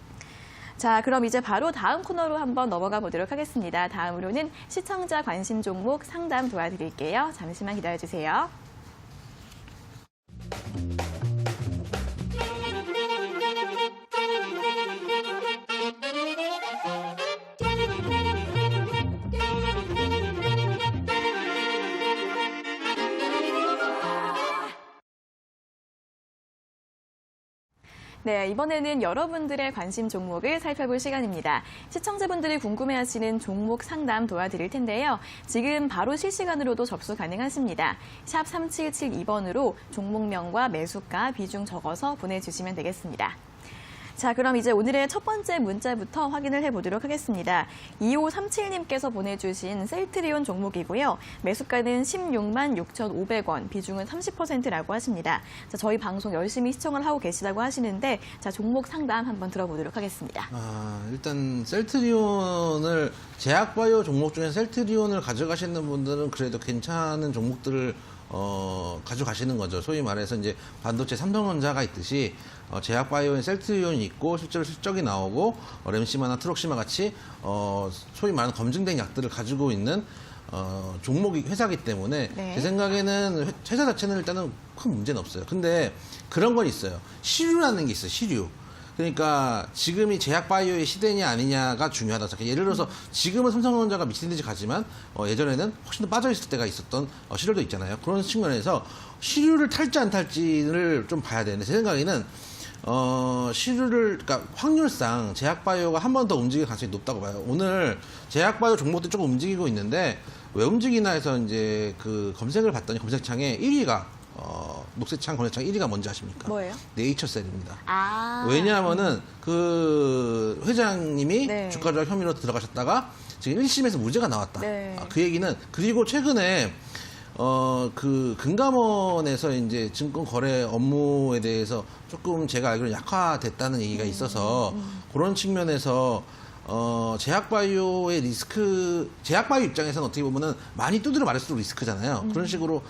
A: 자, 그럼 이제 바로 다음 코너로 한번 넘어가 보도록 하겠습니다. 다음으로는 시청자 관심 종목 상담 도와드릴게요. 잠시만 기다려주세요. 네, 이번에는 여러분들의 관심 종목을 살펴볼 시간입니다. 시청자분들이 궁금해하시는 종목 상담 도와드릴 텐데요. 지금 바로 실시간으로도 접수 가능하십니다. 샵 3772번으로 종목명과 매수가, 비중 적어서 보내주시면 되겠습니다. 자, 그럼 이제 오늘의 첫 번째 문자부터 확인을 해보도록 하겠습니다. 2537님께서 보내주신 셀트리온 종목이고요. 매수가는 16만 6,500원, 비중은 30%라고 하십니다. 자, 저희 방송 열심히 시청을 하고 계시다고 하시는데 자, 종목 상담 한번 들어보도록 하겠습니다.
B: 일단 셀트리온을 제약바이오 종목 중에 셀트리온을 가져가시는 분들은 그래도 괜찮은 종목들을 가져가시는 거죠. 소위 말해서 이제 반도체 삼성전자가 있듯이 제약바이오엔 셀트리온이 있고 실제로 실적이 나오고 램시마나 트록시마 같이 소위 말하는 검증된 약들을 가지고 있는 종목이 회사기 때문에
A: 네.
B: 제 생각에는 회사 자체는 일단은 큰 문제는 없어요. 근데 그런 건 있어요. 시류라는 게 있어요. 시류. 그러니까 지금이 제약바이오의 시대냐 아니냐가 중요하다. 예를 들어서 지금은 삼성전자가 미친 듯이 가지만 예전에는 훨씬 더 빠져있을 때가 있었던 시절도 있잖아요. 그런 측면에서 시류를 탈지 안 탈지를 좀 봐야 되는데 제 생각에는 그러니까 확률상 제약바이오가 한 번 더 움직일 가능성이 높다고 봐요. 오늘 제약바이오 종목도 조금 움직이고 있는데 왜 움직이나 해서 이제 그 검색을 봤더니 검색창에 1위가 녹색창 검색창 1위가 뭔지 아십니까?
A: 뭐예요?
B: 네이처셀입니다.
A: 아.
B: 왜냐하면은 그 회장님이
A: 네.
B: 주가 조작 혐의로 들어가셨다가 지금 1심에서 무죄가 나왔다.
A: 네.
B: 그 얘기는 그리고 최근에 그 금감원에서 이제 증권 거래 업무에 대해서 조금 제가 알기로는 약화됐다는 얘기가 있어서 그런 측면에서 제약바이오의 리스크, 제약바이오 입장에서는 어떻게 보면은 많이 두드려 맞을수록 리스크잖아요. 그런 식으로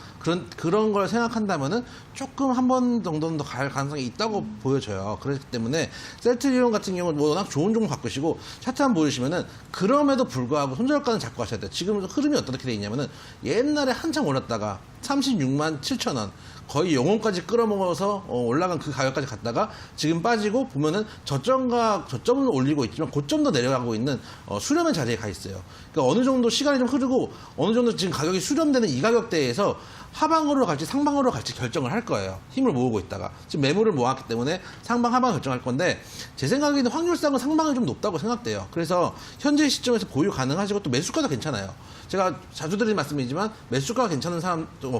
B: 그런 걸 생각한다면은 조금 한 번 정도는 더 갈 가능성이 있다고 보여져요. 그렇기 때문에 셀트리온 같은 경우는 뭐 워낙 좋은 종목 갖고 계시고 차트 한번 보여주시면은 그럼에도 불구하고 손절가는 잡고 가셔야 돼요. 지금 흐름이 어떻게 돼 있냐면은 옛날에 한창 올랐다가 36만 7천 원. 거의 영혼까지 끌어먹어서 올라간 그 가격까지 갔다가 지금 빠지고 보면은 저점은 올리고 있지만 고점도 내려가고 있는 수렴의 자리에 가 있어요. 그러니까 어느 정도 시간이 좀 흐르고 어느 정도 지금 가격이 수렴되는 이 가격대에서 하방으로 갈지 상방으로 갈지 결정을 할 거예요. 힘을 모으고 있다가 지금 매물을 모았기 때문에 상방 하방 결정할 건데 제 생각에는 확률상은 상방이 좀 높다고 생각돼요. 그래서 현재 시점에서 보유 가능하시고 또 매수가도 괜찮아요. 제가 자주 드리는 말씀이지만 매수가가 괜찮은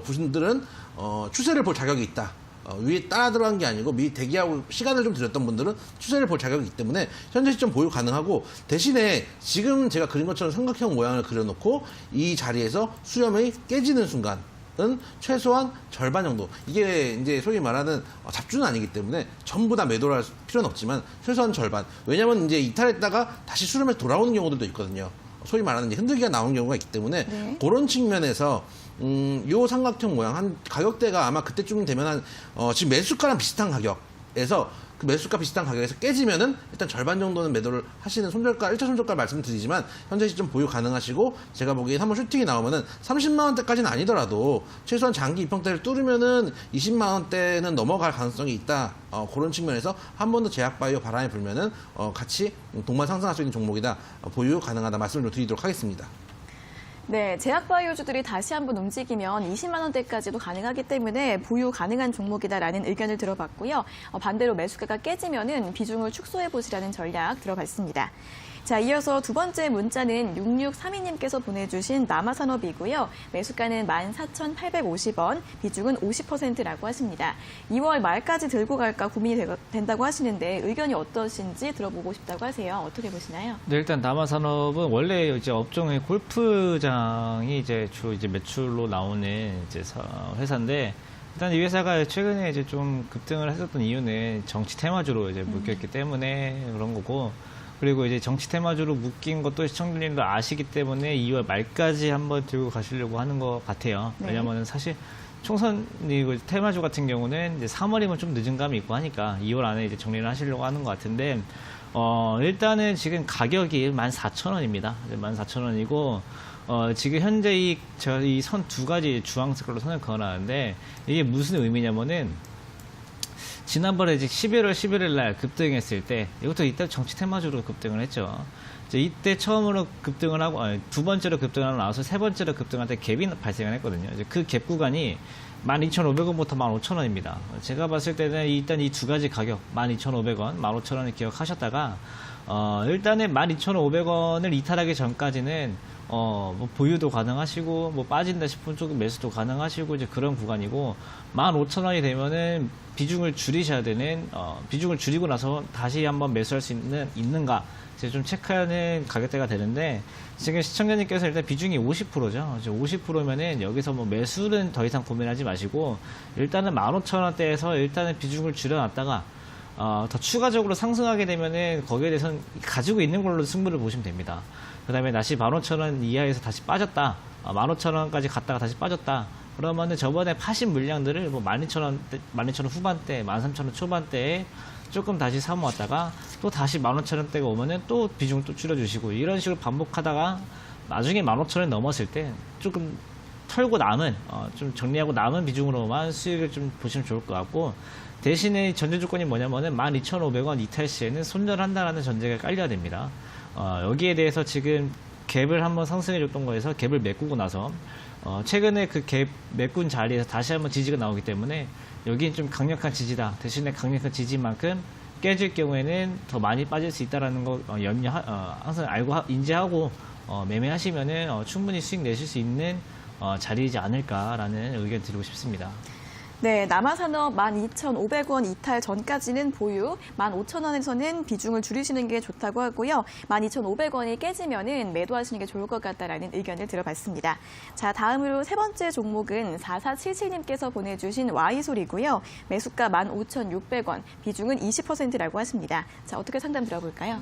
B: 분들은 추세를 볼 자격이 있다. 위에 따라 들어간 게 아니고 미리 대기하고 시간을 좀 들였던 분들은 추세를 볼 자격이 있기 때문에 현재 시점 보유 가능하고 대신에 지금 제가 그린 것처럼 삼각형 모양을 그려놓고 이 자리에서 수렴이 깨지는 순간 은 최소한 절반 정도. 이게 이제 소위 말하는 잡주는 아니기 때문에 전부 다 매도를 할 필요는 없지만 최소한 절반. 왜냐면 이제 이탈했다가 다시 수렴해서 돌아오는 경우들도 있거든요. 소위 말하는 이제 흔들기가 나오는 경우가 있기 때문에
A: 네.
B: 그런 측면에서 요 삼각형 모양 한 가격대가 아마 그때쯤 되면 한 지금 매수가랑 비슷한 가격에서 그 매수가 비슷한 가격에서 깨지면은 일단 절반 정도는 매도를 하시는 손절가 1차 손절가 말씀드리지만 현재 시점 보유 가능하시고 제가 보기엔 한번 슈팅이 나오면은 30만 원대까지는 아니더라도 최소한 장기 입형대를 뚫으면은 20만 원대는 넘어갈 가능성이 있다. 그런 측면에서 한 번 더 제약바이오 바람이 불면은 같이 동반 상승할 수 있는 종목이다. 보유 가능하다 말씀을 좀 드리도록 하겠습니다.
A: 네, 제약바이오주들이 다시 한번 움직이면 20만 원대까지도 가능하기 때문에 보유 가능한 종목이다라는 의견을 들어봤고요. 반대로 매수가가 깨지면은 비중을 축소해 보시라는 전략 들어봤습니다. 자, 이어서 두 번째 문자는 6632님께서 보내주신 남아산업이고요. 매수가는 14,850원, 비중은 50%라고 하십니다. 2월 말까지 들고 갈까 고민이 된다고 하시는데 의견이 어떠신지 들어보고 싶다고 하세요. 어떻게 보시나요?
C: 네, 일단 남아산업은 원래 이제 업종의 골프장이 이제 주 이제 매출로 나오는 이제 회사인데 일단 이 회사가 최근에 이제 좀 급등을 했었던 이유는 정치 테마주로 이제 묶였기 때문에 그런 거고. 그리고 이제 정치 테마주로 묶인 것도 시청자님도 아시기 때문에 2월 말까지 한번 들고 가시려고 하는 것 같아요.
A: 네.
C: 왜냐면은 사실 총선이 테마주 같은 경우는 이제 3월이면 좀 늦은 감이 있고 하니까 2월 안에 이제 정리를 하시려고 하는 것 같은데, 일단은 지금 가격이 14,000원입니다. 14,000원이고, 지금 현재 이 선 두 가지 주황색으로 선을 그어놨는데, 이게 무슨 의미냐면은, 지난번에 이제 11월 11일 날 급등했을 때, 이것도 이때 정치 테마주로 급등을 했죠. 이때 처음으로 급등을 하고, 두 번째로 급등을 하고 나서 세 번째로 급등할 때 갭이 발생을 했거든요. 이제 그 갭 구간이 12,500원부터 15,000원입니다. 제가 봤을 때는 일단 이 두 가지 가격, 12,500원, 15,000원을 기억하셨다가, 일단은 12,500원을 이탈하기 전까지는, 뭐 보유도 가능하시고, 뭐 빠진다 싶은 쪽은 매수도 가능하시고, 이제 그런 구간이고, 15,000원이 되면은 비중을 줄이셔야 되는, 비중을 줄이고 나서 다시 한번 매수할 수 있는가, 이제 좀 체크하는 가격대가 되는데, 지금 시청자님께서 일단 비중이 50%죠. 50%면은 여기서 뭐 매수는 더 이상 고민하지 마시고, 일단은 15,000원대에서 일단은 비중을 줄여놨다가, 더 추가적으로 상승하게 되면은 거기에 대해서는 가지고 있는 걸로 승부를 보시면 됩니다. 그 다음에 다시 15,000원 이하에서 다시 빠졌다. 15,000원까지 갔다가 다시 빠졌다. 그러면은 저번에 파신 물량들을 뭐 12,000원, 12,000원 후반대, 13,000원 초반대에 조금 다시 사모았다가 또 다시 15,000원대가 오면은 또 비중 또 줄여주시고 이런 식으로 반복하다가 나중에 15,000원 넘었을 때 조금 털고 남은 좀 정리하고 남은 비중으로만 수익을 좀 보시면 좋을 것 같고 대신에 전제 조건이 뭐냐면은 12,500원 이탈 시에는 손절한다라는 전제가 깔려야 됩니다. 여기에 대해서 지금 갭을 한번 상승해 줬던 거에서 갭을 메꾸고 나서 최근에 그 갭 메꾼 자리에서 다시 한번 지지가 나오기 때문에 여기는 좀 강력한 지지다. 대신에 강력한 지지만큼 깨질 경우에는 더 많이 빠질 수 있다라는 거 항상 알고 인지하고 매매하시면은 충분히 수익 내실 수 있는 자리이지 않을까라는 의견 드리고 싶습니다.
A: 네, 남아산업 12,500원 이탈 전까지는 보유, 15,000원에서는 비중을 줄이시는 게 좋다고 하고요. 12,500원이 깨지면은 매도하시는 게 좋을 것 같다라는 의견을 들어봤습니다. 자, 다음으로 세 번째 종목은 4477님께서 보내주신 Y솔이고요. 매수가 15,600원, 비중은 20%라고 하십니다. 자, 어떻게 상담 들어볼까요?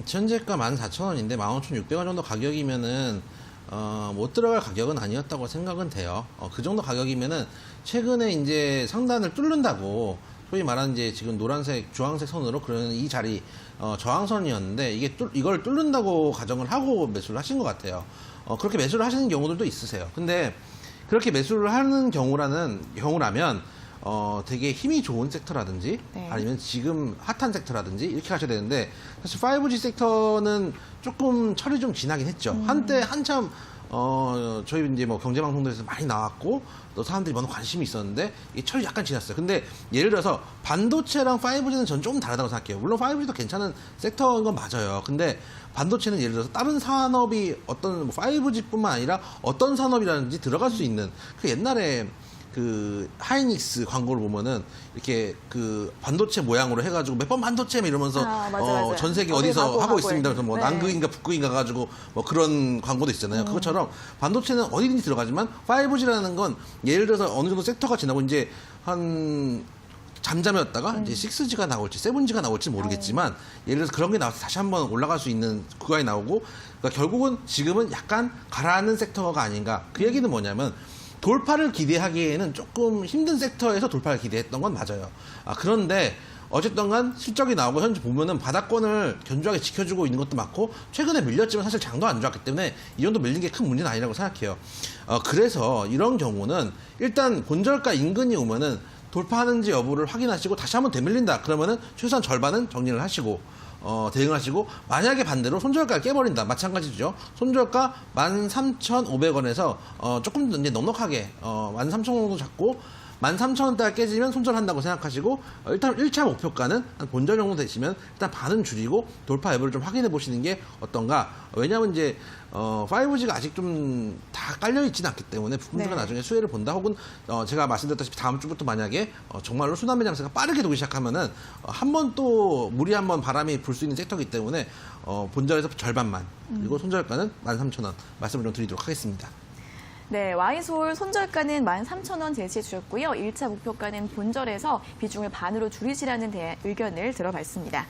B: 현재가 14,000원인데 15,600원 정도 가격이면은 못 들어갈 가격은 아니었다고 생각은 돼요. 그 정도 가격이면은 최근에 이제 상단을 뚫는다고 소위 말하는 이제 지금 노란색, 주황색 선으로 그러는 이 자리 저항선이었는데 이걸 뚫는다고 가정을 하고 매수를 하신 것 같아요. 그렇게 매수를 하시는 경우들도 있으세요. 근데 그렇게 매수를 하는 경우라면 되게 힘이 좋은 섹터라든지
A: 네.
B: 아니면 지금 핫한 섹터라든지 이렇게 하셔야 되는데 사실 5G 섹터는 조금 철이 좀 지나긴 했죠. 한때 한참 저희 이제 뭐 경제방송들에서 많이 나왔고 또 사람들이 많은 관심이 있었는데 이 철이 약간 지났어요. 근데 예를 들어서 반도체랑 5G는 전 좀 다르다고 생각해요. 물론 5G도 괜찮은 섹터인 건 맞아요. 근데 반도체는 예를 들어서 다른 산업이 어떤 5G뿐만 아니라 어떤 산업이라든지 들어갈 수 있는 그 옛날에 그 하이닉스 광고를 보면은 이렇게 그 반도체 모양으로 해가지고 몇 번 반도체 이러면서
A: 맞아.
B: 전 세계
A: 어디
B: 어디서 하고 있습니다.
A: 있는.
B: 그래서 뭐
A: 네.
B: 남극인가 북극인가 가지고 뭐 그런 광고도 있잖아요. 그것처럼 반도체는 어디든지 들어가지만 5G라는 건 예를 들어서 어느 정도 섹터가 지나고 이제 한 잠잠했다가 이제 6G가 나올지 7G가 나올지 모르겠지만 예를 들어서 그런 게 나와서 다시 한번 올라갈 수 있는 구간이 나오고 그러니까 결국은 지금은 약간 가라앉는 섹터가 아닌가. 그 얘기는 뭐냐면 돌파를 기대하기에는 조금 힘든 섹터에서 돌파를 기대했던 건 맞아요. 그런데 어쨌든 간 실적이 나오고 현재 보면은 바닥권을 견조하게 지켜주고 있는 것도 맞고 최근에 밀렸지만 사실 장도 안 좋았기 때문에 이 정도 밀린 게 큰 문제는 아니라고 생각해요. 그래서 이런 경우는 일단 본절가 인근이 오면은 돌파하는지 여부를 확인하시고 다시 한번 되밀린다. 그러면은 최소한 절반은 정리를 하시고 대응을 하시고 만약에 반대로 손절가를 깨버린다. 마찬가지죠. 손절가 13,500원에서 조금 더 이제 넉넉하게 13,000원 정도 잡고 13,000원대가 깨지면 손절한다고 생각하시고 일단 1차 목표가는 본절 정도 되시면 일단 반은 줄이고 돌파 여부를 좀 확인해 보시는 게 어떤가. 왜냐하면 이제 5G가 아직 좀 다 깔려 있지는 않기 때문에 부품주가
A: 네.
B: 나중에 수혜를 본다. 혹은 제가 말씀드렸다시피 다음 주부터 만약에 정말로 수남매 장세가 빠르게 도기 시작하면은 한 번 또 무리 한번 바람이 불 수 있는 섹터이기 때문에 본절에서 절반만 그리고 손절가는 13,000원 말씀을 좀 드리도록 하겠습니다.
A: 네, Y솔 손절가는 13,000원 제시해 주셨고요. 1차 목표가는 본절에서 비중을 반으로 줄이시라는 의견을 들어봤습니다.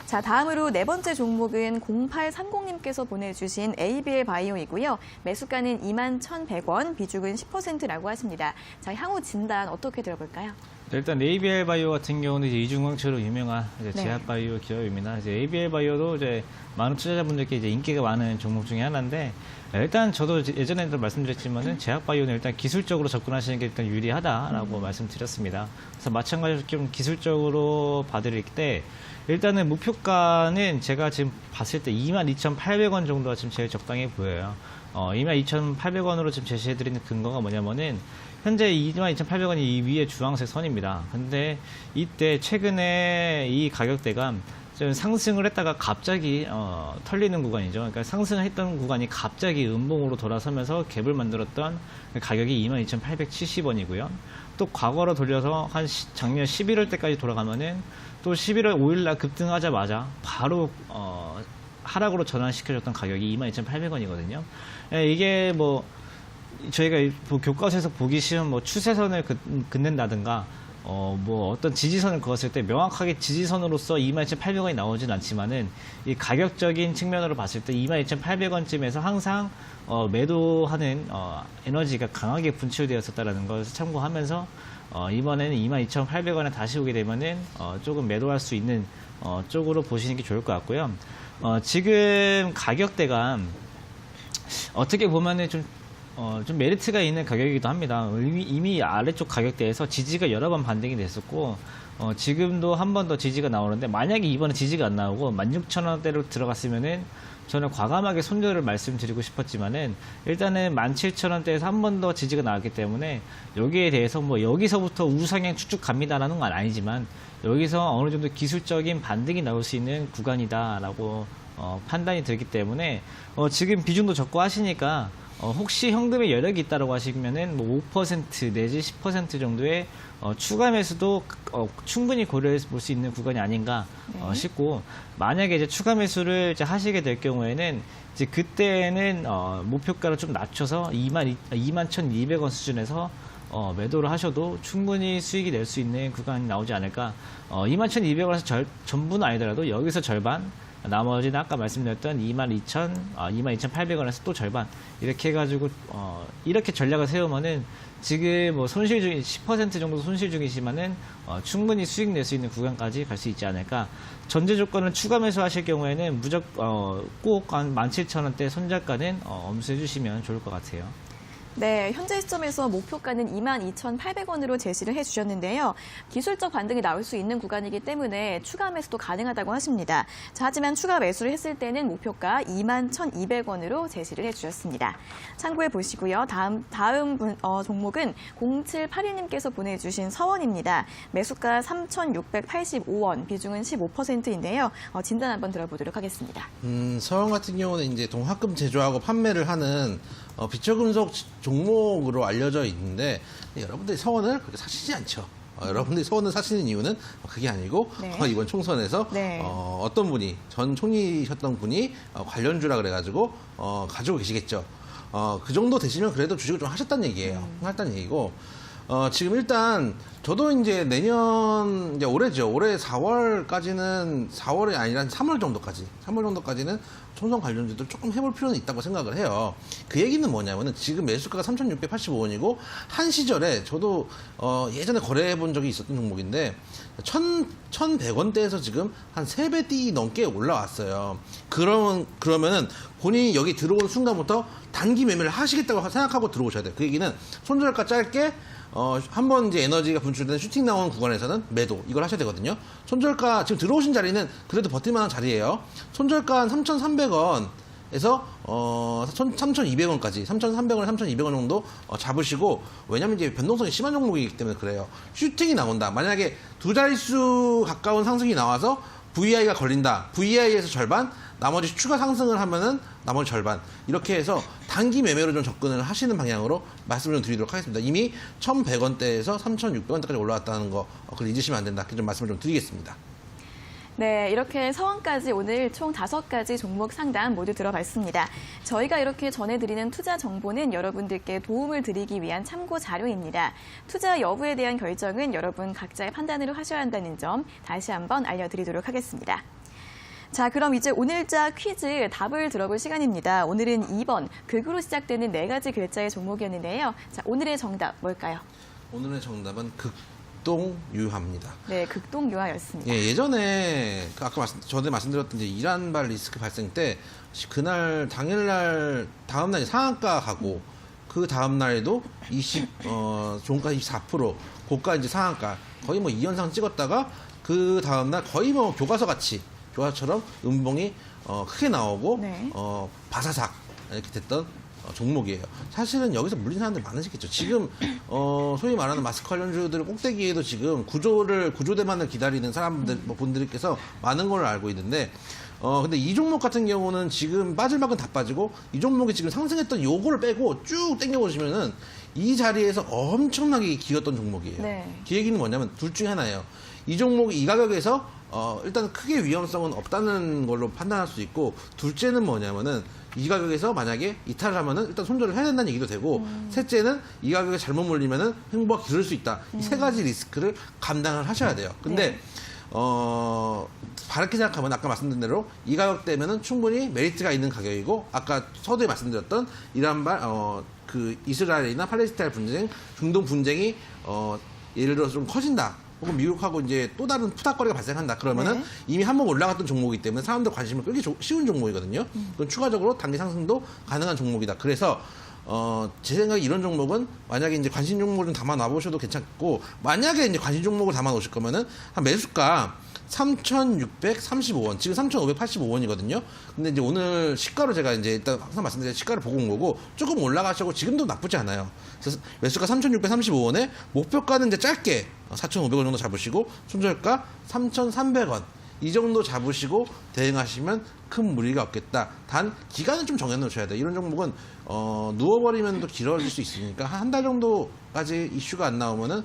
A: 자, 다음으로 네 번째 종목은 0830님께서 보내주신 ABL 바이오이고요. 매수가는 21,100원, 비중은 10%라고 하십니다. 자, 향후 진단 어떻게 들어볼까요?
C: 일단 ABL 바이오 같은 경우는 이제 이중광채로 유명한 이제
A: 네.
C: 제약 바이오 기업입니다. 이제 ABL 바이오도 이제 많은 투자자분들께 이제 인기가 많은 종목 중에 하나인데 일단 저도 예전에도 말씀드렸지만은 제약 바이오는 일단 기술적으로 접근하시는 게 일단 유리하다라고 말씀드렸습니다. 그래서 마찬가지로 좀 기술적으로 봐드릴 때 일단은 목표가는 제가 지금 봤을 때 22,800원 정도가 지금 제일 적당해 보여요. 22,800원으로 지금 제시해드리는 근거가 뭐냐면은 현재 22,800원이 이 위에 주황색 선입니다. 근데 이때 최근에 이 가격대가 좀 상승을 했다가 갑자기 털리는 구간이죠. 그러니까 상승했던 구간이 갑자기 음봉으로 돌아서면서 갭을 만들었던 가격이 22,870원이고요. 또 과거로 돌려서 한 작년 11월 때까지 돌아가면은 또 11월 5일날 급등하자마자 바로 하락으로 전환시켜줬던 가격이 22,800원이거든요. 이게 뭐 저희가 교과서에서 보기 쉬운 뭐 추세선을 긋는다든가 뭐 어떤 지지선을 그었을 때 명확하게 지지선으로서 22,800원이 나오진 않지만은 이 가격적인 측면으로 봤을 때 22,800원쯤에서 항상 매도하는 에너지가 강하게 분출되었었다라는 것을 참고하면서 이번에는 22,800원에 다시 오게 되면은 조금 매도할 수 있는 쪽으로 보시는 게 좋을 것 같고요. 지금 가격대가 어떻게 보면은 좀 메리트가 있는 가격이기도 합니다. 이미 아래쪽 가격대에서 지지가 여러 번 반등이 됐었고, 지금도 한 번 더 지지가 나오는데, 만약에 이번에 지지가 안 나오고 16,000원대로 들어갔으면은 저는 과감하게 손절을 말씀드리고 싶었지만은, 일단은 17,000원대에서 한 번 더 지지가 나왔기 때문에, 여기에 대해서 뭐 여기서부터 우상향 쭉쭉 갑니다라는 건 아니지만, 여기서 어느 정도 기술적인 반등이 나올 수 있는 구간이다라고 판단이 들기 때문에, 지금 비중도 적고 하시니까, 혹시 현금에 여력이 있다고 하시면은 뭐 5% 내지 10% 정도의 추가 매수도 충분히 고려해 볼 수 있는 구간이 아닌가 싶고, 만약에 이제 추가 매수를 이제 하시게 될 경우에는 이제 그때는 목표가를 좀 낮춰서 21,200원 수준에서 매도를 하셔도 충분히 수익이 낼 수 있는 구간이 나오지 않을까. 21,200원에서 전부는 아니더라도 여기서 절반, 나머지는 아까 말씀드렸던 22,800원에서 또 절반 이렇게 해가지고 이렇게 전략을 세우면은 지금 뭐 손실 중에 10% 정도 손실 중이시면은 충분히 수익 낼 수 있는 구간까지 갈 수 있지 않을까. 전제 조건은 추가 매수하실 경우에는 무조건 꼭 한 17,000원대 손절가는 엄수해 주시면 좋을 것 같아요.
A: 네, 현재 시점에서 목표가는 22,800원으로 제시를 해주셨는데요. 기술적 반등이 나올 수 있는 구간이기 때문에 추가 매수도 가능하다고 하십니다. 자, 하지만 추가 매수를 했을 때는 목표가 21,200원으로 제시를 해주셨습니다. 참고해 보시고요. 다음 종목은 0782님께서 보내주신 서원입니다. 매수가 3,685원, 비중은 15%인데요. 진단 한번 들어보도록 하겠습니다.
B: 서원 같은 경우는 이제 동학금 제조하고 판매를 하는 비철금속 종목으로 알려져 있는데, 여러분들이 서원을 그렇게 사시지 않죠. 여러분들이 서원을 사시는 이유는 그게 아니고,
A: 네.
B: 이번 총선에서
A: 네.
B: 어떤 분이, 전 총리셨던 분이 관련주라 그래가지고 가지고 계시겠죠. 그 정도 되시면 그래도 주식을 좀 하셨다는 얘기예요. 하셨다는 얘기고, 지금 일단 저도 이제 내년, 이제 올해죠. 올해 4월이 아니라 3월 정도까지는 총선 관련주들 조금 해볼 필요는 있다고 생각을 해요. 그 얘기는 뭐냐면은 지금 매수가가 3,685원이고, 한 시절에 저도 예전에 거래해 본 적이 있었던 종목인데 1,100원대에서 지금 한 3배 띠 넘게 올라왔어요. 그러면은 본인이 여기 들어오는 순간부터 단기 매매를 하시겠다고 생각하고 들어오셔야 돼요. 그 얘기는 손절가 짧게 한번 이제 에너지가 분출되는 슈팅 나오는 구간에서는 매도, 이걸 하셔야 되거든요. 손절가, 지금 들어오신 자리는 그래도 버틸만한 자리예요. 손절가 한 3,300원에서 3,200원까지, 3,300원, 3,200원 정도 잡으시고, 왜냐면 이제 변동성이 심한 종목이기 때문에 그래요. 슈팅이 나온다. 만약에 두 자릿수 가까운 상승이 나와서 VI가 걸린다. VI에서 절반, 나머지 추가 상승을 하면은 나머지 절반. 이렇게 해서 단기 매매로 좀 접근을 하시는 방향으로 말씀을 좀 드리도록 하겠습니다. 이미 1,100원대에서 3,600원대까지 올라왔다는 거, 그걸 잊으시면 안 된다. 이렇게 좀 말씀을 좀 드리겠습니다.
A: 네, 이렇게 서원까지 오늘 총 5가지 종목 상담 모두 들어봤습니다. 저희가 이렇게 전해드리는 투자 정보는 여러분들께 도움을 드리기 위한 참고 자료입니다. 투자 여부에 대한 결정은 여러분 각자의 판단으로 하셔야 한다는 점 다시 한번 알려드리도록 하겠습니다. 자, 그럼 이제 오늘자 퀴즈 답을 들어볼 시간입니다. 오늘은 2번, 극으로 시작되는 4가지 글자의 종목이었는데요. 자, 오늘의 정답 뭘까요?
B: 오늘의 정답은 극동유화입니다.
A: 네, 극동유화였습니다.
B: 예, 예전에 아까 전에 말씀드렸던 이제 이란발 리스크 발생 때 그날 당일날 다음날 상한가 가고, 그 다음날에도 종가 24%, 고가 이제 상한가 거의 뭐 2연상 찍었다가, 그 다음날 거의 뭐 교과서처럼 음봉이 크게 나오고,
A: 네.
B: 바사삭 이렇게 됐던 종목이에요. 사실은 여기서 물린 사람들 많으시겠죠. 지금 소위 말하는 마스크 관련주들 꼭대기에도 지금 구조대만을 기다리는 사람들, 분들께서 많은 걸 알고 있는데, 근데 이 종목 같은 경우는 지금 빠질 만큼 다 빠지고, 이 종목이 지금 상승했던 요거를 빼고 쭉 당겨보시면은 이 자리에서 엄청나게 기었던 종목이에요.
A: 네.
B: 그 얘기는 뭐냐면 둘 중에 하나예요. 이 종목이 이 가격에서 일단 크게 위험성은 없다는 걸로 판단할 수 있고, 둘째는 뭐냐면은 이 가격에서 만약에 이탈을 하면은 일단 손절을 해야 된다는 얘기도 되고, 셋째는 이 가격에 잘못 몰리면은 횡보가 기를 수 있다. 이 세 가지 리스크를 감당을 하셔야 돼요. 근데
A: 네.
B: 바르게 생각하면 아까 말씀드린 대로 이 가격대면은 충분히 메리트가 있는 가격이고, 아까 서두에 말씀드렸던 이란 그 이스라엘이나 팔레스타인 분쟁, 중동 분쟁이 예를 들어서 좀 커진다. 혹은 미국하고 이제 또 다른 푸닥거리가 발생한다. 그러면은
A: 네.
B: 이미 한 번 올라갔던 종목이기 때문에 사람들 관심을 끌기 쉬운 종목이거든요. 그건 추가적으로 단기 상승도 가능한 종목이다. 그래서 제 생각에 이런 종목은 만약에 이제 관심 종목을 좀 담아 놔보셔도 괜찮고, 만약에 이제 관심 종목을 담아 놓으실 거면은 한 매수가 3,635원, 지금 3,585원이거든요. 근데 이제 오늘 시가로 제가 이제 일단 항상 말씀드린 시가를 보고 온 거고, 조금 올라가시고 지금도 나쁘지 않아요. 그래서 매수가 3,635원에 목표가는 이제 짧게 4,500원 정도 잡으시고, 손절가 3,300원. 이 정도 잡으시고 대응하시면 큰 무리가 없겠다. 단 기간은 좀 정해놓으셔야 돼요. 이런 종목은 누워버리면 또 길어질 수 있으니까 한 달 정도까지 이슈가 안 나오면은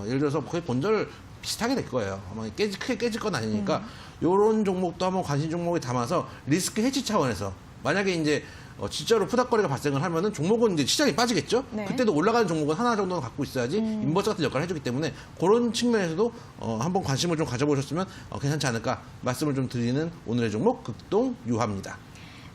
B: 예를 들어서 거의 본절 비슷하게 될 거예요. 아마 크게 깨질 건 아니니까 이런 종목도 한번 관심 종목에 담아서 리스크 해지 차원에서, 만약에 이제 진짜로 푸닥거리가 발생을 하면은 종목은 이제 시장이 빠지겠죠.
A: 네.
B: 그때도 올라가는 종목은 하나 정도는 갖고 있어야지 인버스 같은 역할을 해주기 때문에, 그런 측면에서도 한번 관심을 좀 가져보셨으면 괜찮지 않을까 말씀을 좀 드리는 오늘의 종목 극동 유화입니다.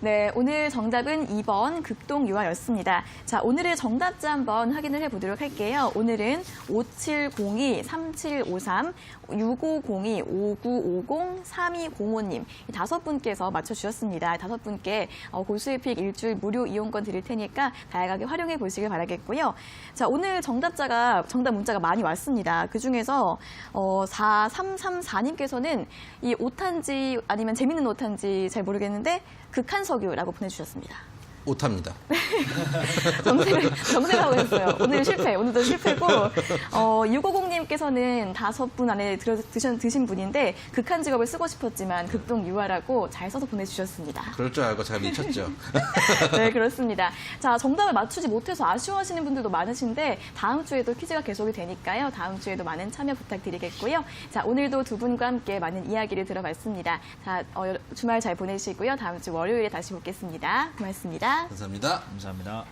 A: 네, 오늘 정답은 2번 극동유화였습니다. 자, 오늘의 정답자 한번 확인을 해보도록 할게요. 오늘은 5702-3753, 6502-5950, 3205님 이 5분께서 맞춰주셨습니다. 5분께 고수익 일주일 무료 이용권 드릴 테니까 다양하게 활용해 보시길 바라겠고요. 자, 오늘 정답 문자가 많이 왔습니다. 그중에서 4334님께서는 이 오탄지 아니면 재밌는 오탄지 잘 모르겠는데 극한석유라고 보내주셨습니다.
B: 오탑니다.
A: 정색하고 있어요. 오늘도 실패고, 650님께서는 5분 안에 드신 분인데, 극한 직업을 쓰고 싶었지만, 극동유화라고 잘 써서 보내주셨습니다.
B: 그럴 줄 알고 제가 미쳤죠.
A: 네, 그렇습니다. 자, 정답을 맞추지 못해서 아쉬워하시는 분들도 많으신데, 다음 주에도 퀴즈가 계속이 되니까요. 다음 주에도 많은 참여 부탁드리겠고요. 자, 오늘도 두 분과 함께 많은 이야기를 들어봤습니다. 자, 주말 잘 보내시고요. 다음 주 월요일에 다시 뵙겠습니다. 고맙습니다.
B: 감사합니다.
C: 감사합니다.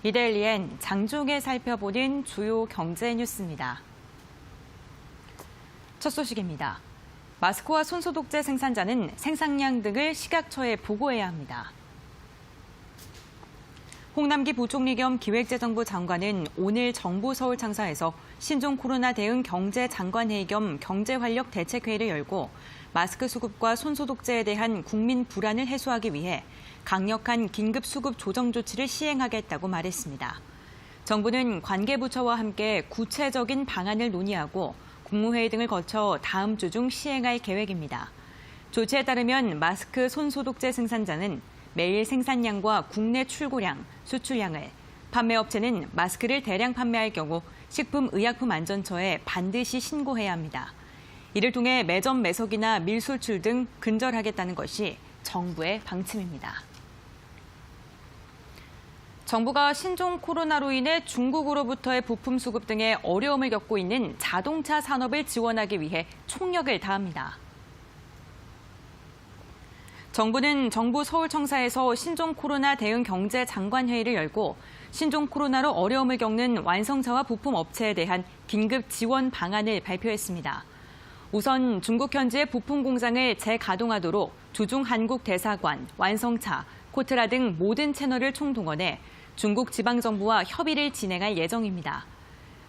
D: 이데일리엔 장중에 살펴보는 주요 경제 뉴스입니다. 첫 소식입니다. 마스크와 손소독제 생산자는 생산량 등을 식약처에 보고해야 합니다. 홍남기 부총리 겸 기획재정부 장관은 오늘 정부 서울 창사에서 신종 코로나 대응 경제장관회의 겸 경제활력 대책회의를 열고 마스크 수급과 손소독제에 대한 국민 불안을 해소하기 위해 강력한 긴급 수급 조정 조치를 시행하겠다고 말했습니다. 정부는 관계부처와 함께 구체적인 방안을 논의하고 국무회의 등을 거쳐 다음 주 중 시행할 계획입니다. 조치에 따르면 마스크 손소독제 생산자는 매일 생산량과 국내 출고량, 수출량을, 판매업체는 마스크를 대량 판매할 경우 식품의약품안전처에 반드시 신고해야 합니다. 이를 통해 매점 매석이나 밀수출 등 근절하겠다는 것이 정부의 방침입니다. 정부가 신종 코로나로 인해 중국으로부터의 부품 수급 등의 어려움을 겪고 있는 자동차 산업을 지원하기 위해 총력을 다합니다. 정부는 정부 서울청사에서 신종 코로나 대응 경제 장관회의를 열고 신종 코로나로 어려움을 겪는 완성차와 부품 업체에 대한 긴급 지원 방안을 발표했습니다. 우선 중국 현지의 부품 공장을 재가동하도록 주중 한국 대사관, 완성차, 코트라 등 모든 채널을 총동원해 중국 지방정부와 협의를 진행할 예정입니다.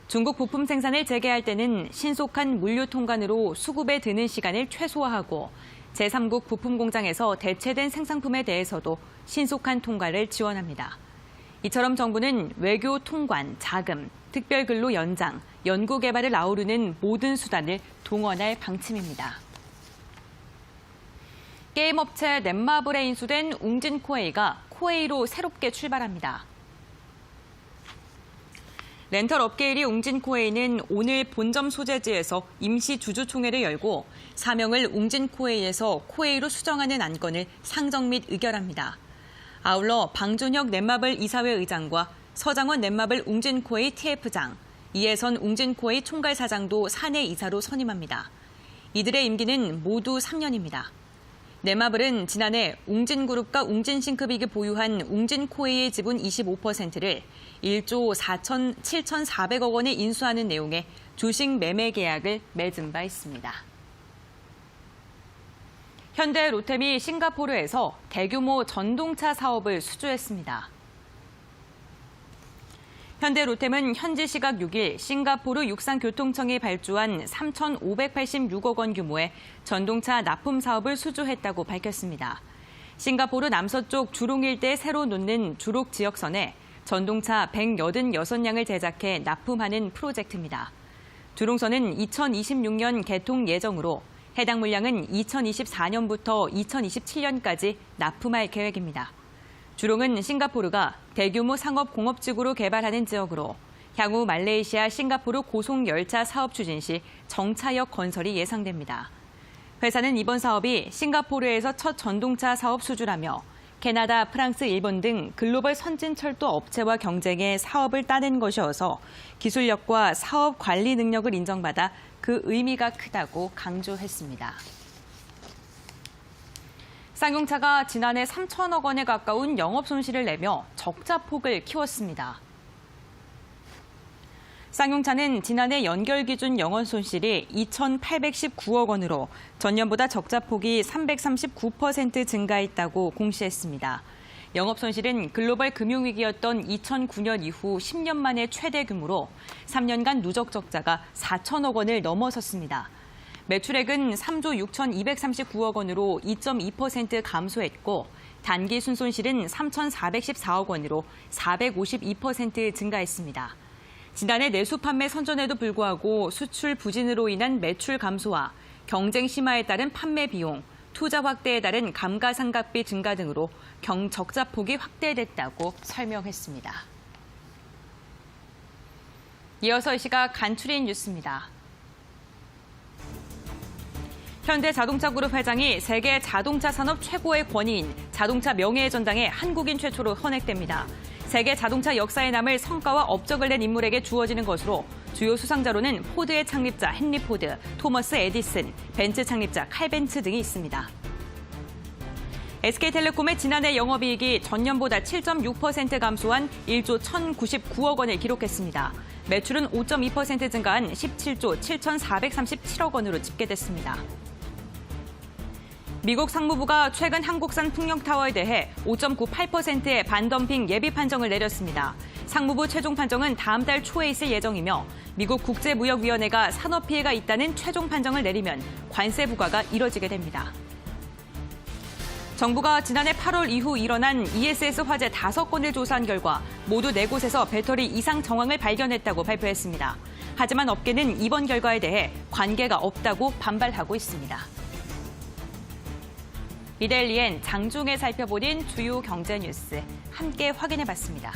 D: 중국 부품 생산을 재개할 때는 신속한 물류 통관으로 수급에 드는 시간을 최소화하고 제3국 부품 공장에서 대체된 생산품에 대해서도 신속한 통과를 지원합니다. 이처럼 정부는 외교 통관, 자금, 특별근로 연장, 연구개발을 아우르는 모든 수단을 동원할 방침입니다. 게임업체 넷마블에 인수된 웅진 코웨이가 코웨이로 새롭게 출발합니다. 렌털 업계 1위 웅진 코웨이는 오늘 본점 소재지에서 임시 주주총회를 열고 사명을 웅진 코웨이에서 코웨이로 수정하는 안건을 상정 및 의결합니다. 아울러 방준혁 넷마블 이사회 의장과 서장원 넷마블 웅진 코웨이 TF장, 이혜선 웅진 코웨이 총괄사장도 사내 이사로 선임합니다. 이들의 임기는 모두 3년입니다. 넷마블은 지난해 웅진그룹과 웅진싱크빅이 보유한 웅진코웨이의 지분 25%를 1조 7,400억 원에 인수하는 내용의 주식 매매 계약을 맺은 바 있습니다. 현대 롯데미 싱가포르에서 대규모 전동차 사업을 수주했습니다. 현대 롯데는 현지 시각 6일 싱가포르 육상교통청이 발주한 3,586억 원 규모의 전동차 납품 사업을 수주했다고 밝혔습니다. 싱가포르 남서쪽 주롱 일대에 새로 놓는 주록 지역선에 전동차 186량을 제작해 납품하는 프로젝트입니다. 주롱선은 2026년 개통 예정으로 해당 물량은 2024년부터 2027년까지 납품할 계획입니다. 주롱은 싱가포르가 대규모 상업공업지구로 개발하는 지역으로 향후 말레이시아 싱가포르 고속열차 사업 추진 시 정차역 건설이 예상됩니다. 회사는 이번 사업이 싱가포르에서 첫 전동차 사업 수주라며 캐나다, 프랑스, 일본 등 글로벌 선진철도 업체와 경쟁해 사업을 따낸 것이어서 기술력과 사업 관리 능력을 인정받아 그 의미가 크다고 강조했습니다. 쌍용차가 지난해 3천억 원에 가까운 영업 손실을 내며 적자 폭을 키웠습니다. 쌍용차는 지난해 연결 기준 영업 손실이 2,819억 원으로 전년보다 적자 폭이 339% 증가했다고 공시했습니다. 영업 손실은 글로벌 금융위기였던 2009년 이후 10년 만에 최대 규모로 3년간 누적 적자가 4천억 원을 넘어섰습니다. 매출액은 3조 6,239억 원으로 2.2% 감소했고 단기 순손실은 3,414억 원으로 452% 증가했습니다. 지난해 내수 판매 선전에도 불구하고 수출 부진으로 인한 매출 감소와 경쟁 심화에 따른 판매 비용, 투자 확대에 따른 감가상각비 증가 등으로 적자 폭이 확대됐다고 설명했습니다. 이어서 이 시각 간추린 뉴스입니다. 현대자동차그룹 회장이 세계 자동차 산업 최고의 권위인 자동차 명예의 전당에 한국인 최초로 헌액됩니다. 세계 자동차 역사에 남을 성과와 업적을 낸 인물에게 주어지는 것으로 주요 수상자로는 포드의 창립자 헨리 포드, 토머스 에디슨, 벤츠 창립자 칼 벤츠 등이 있습니다. SK텔레콤의 지난해 영업이익이 전년보다 7.6% 감소한 1조 1,099억 원을 기록했습니다. 매출은 5.2% 증가한 17조 7,437억 원으로 집계됐습니다. 미국 상무부가 최근 한국산 풍력타워에 대해 5.98%의 반덤핑 예비 판정을 내렸습니다. 상무부 최종 판정은 다음 달 초에 있을 예정이며 미국 국제무역위원회가 산업 피해가 있다는 최종 판정을 내리면 관세 부과가 이뤄지게 됩니다. 정부가 지난해 8월 이후 일어난 ESS 화재 5건을 조사한 결과 모두 4곳에서 배터리 이상 정황을 발견했다고 발표했습니다. 하지만 업계는 이번 결과에 대해 관계가 없다고 반발하고 있습니다. 이데일리엔 장중에 살펴보는 주요 경제 뉴스 함께 확인해봤습니다.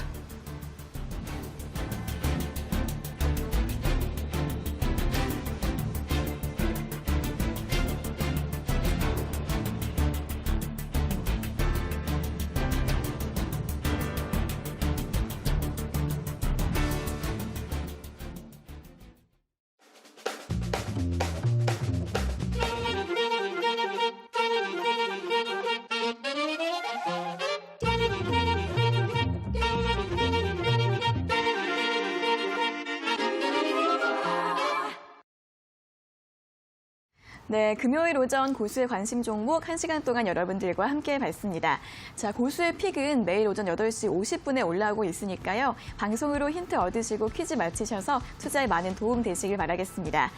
A: 네, 금요일 오전 고수의 관심 종목 1시간 동안 여러분들과 함께 봤습니다. 자, 고수의 픽은 매일 오전 8시 50분에 올라오고 있으니까요. 방송으로 힌트 얻으시고 퀴즈 맞히셔서 투자에 많은 도움 되시길 바라겠습니다.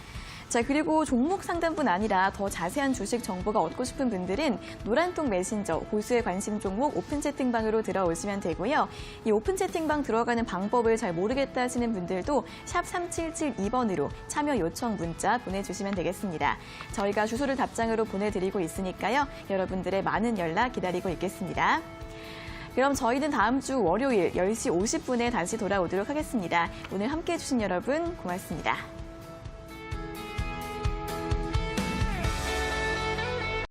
A: 자, 그리고 종목 상담뿐 아니라 더 자세한 주식 정보가 얻고 싶은 분들은 노란통 메신저 고수의 관심 종목 오픈 채팅방으로 들어오시면 되고요. 이 오픈 채팅방 들어가는 방법을 잘 모르겠다 하시는 분들도 샵 3772번으로 참여 요청 문자 보내주시면 되겠습니다. 저희가 주소를 답장으로 보내드리고 있으니까요. 여러분들의 많은 연락 기다리고 있겠습니다. 그럼 저희는 다음 주 월요일 10시 50분에 다시 돌아오도록 하겠습니다. 오늘 함께해 주신 여러분 고맙습니다.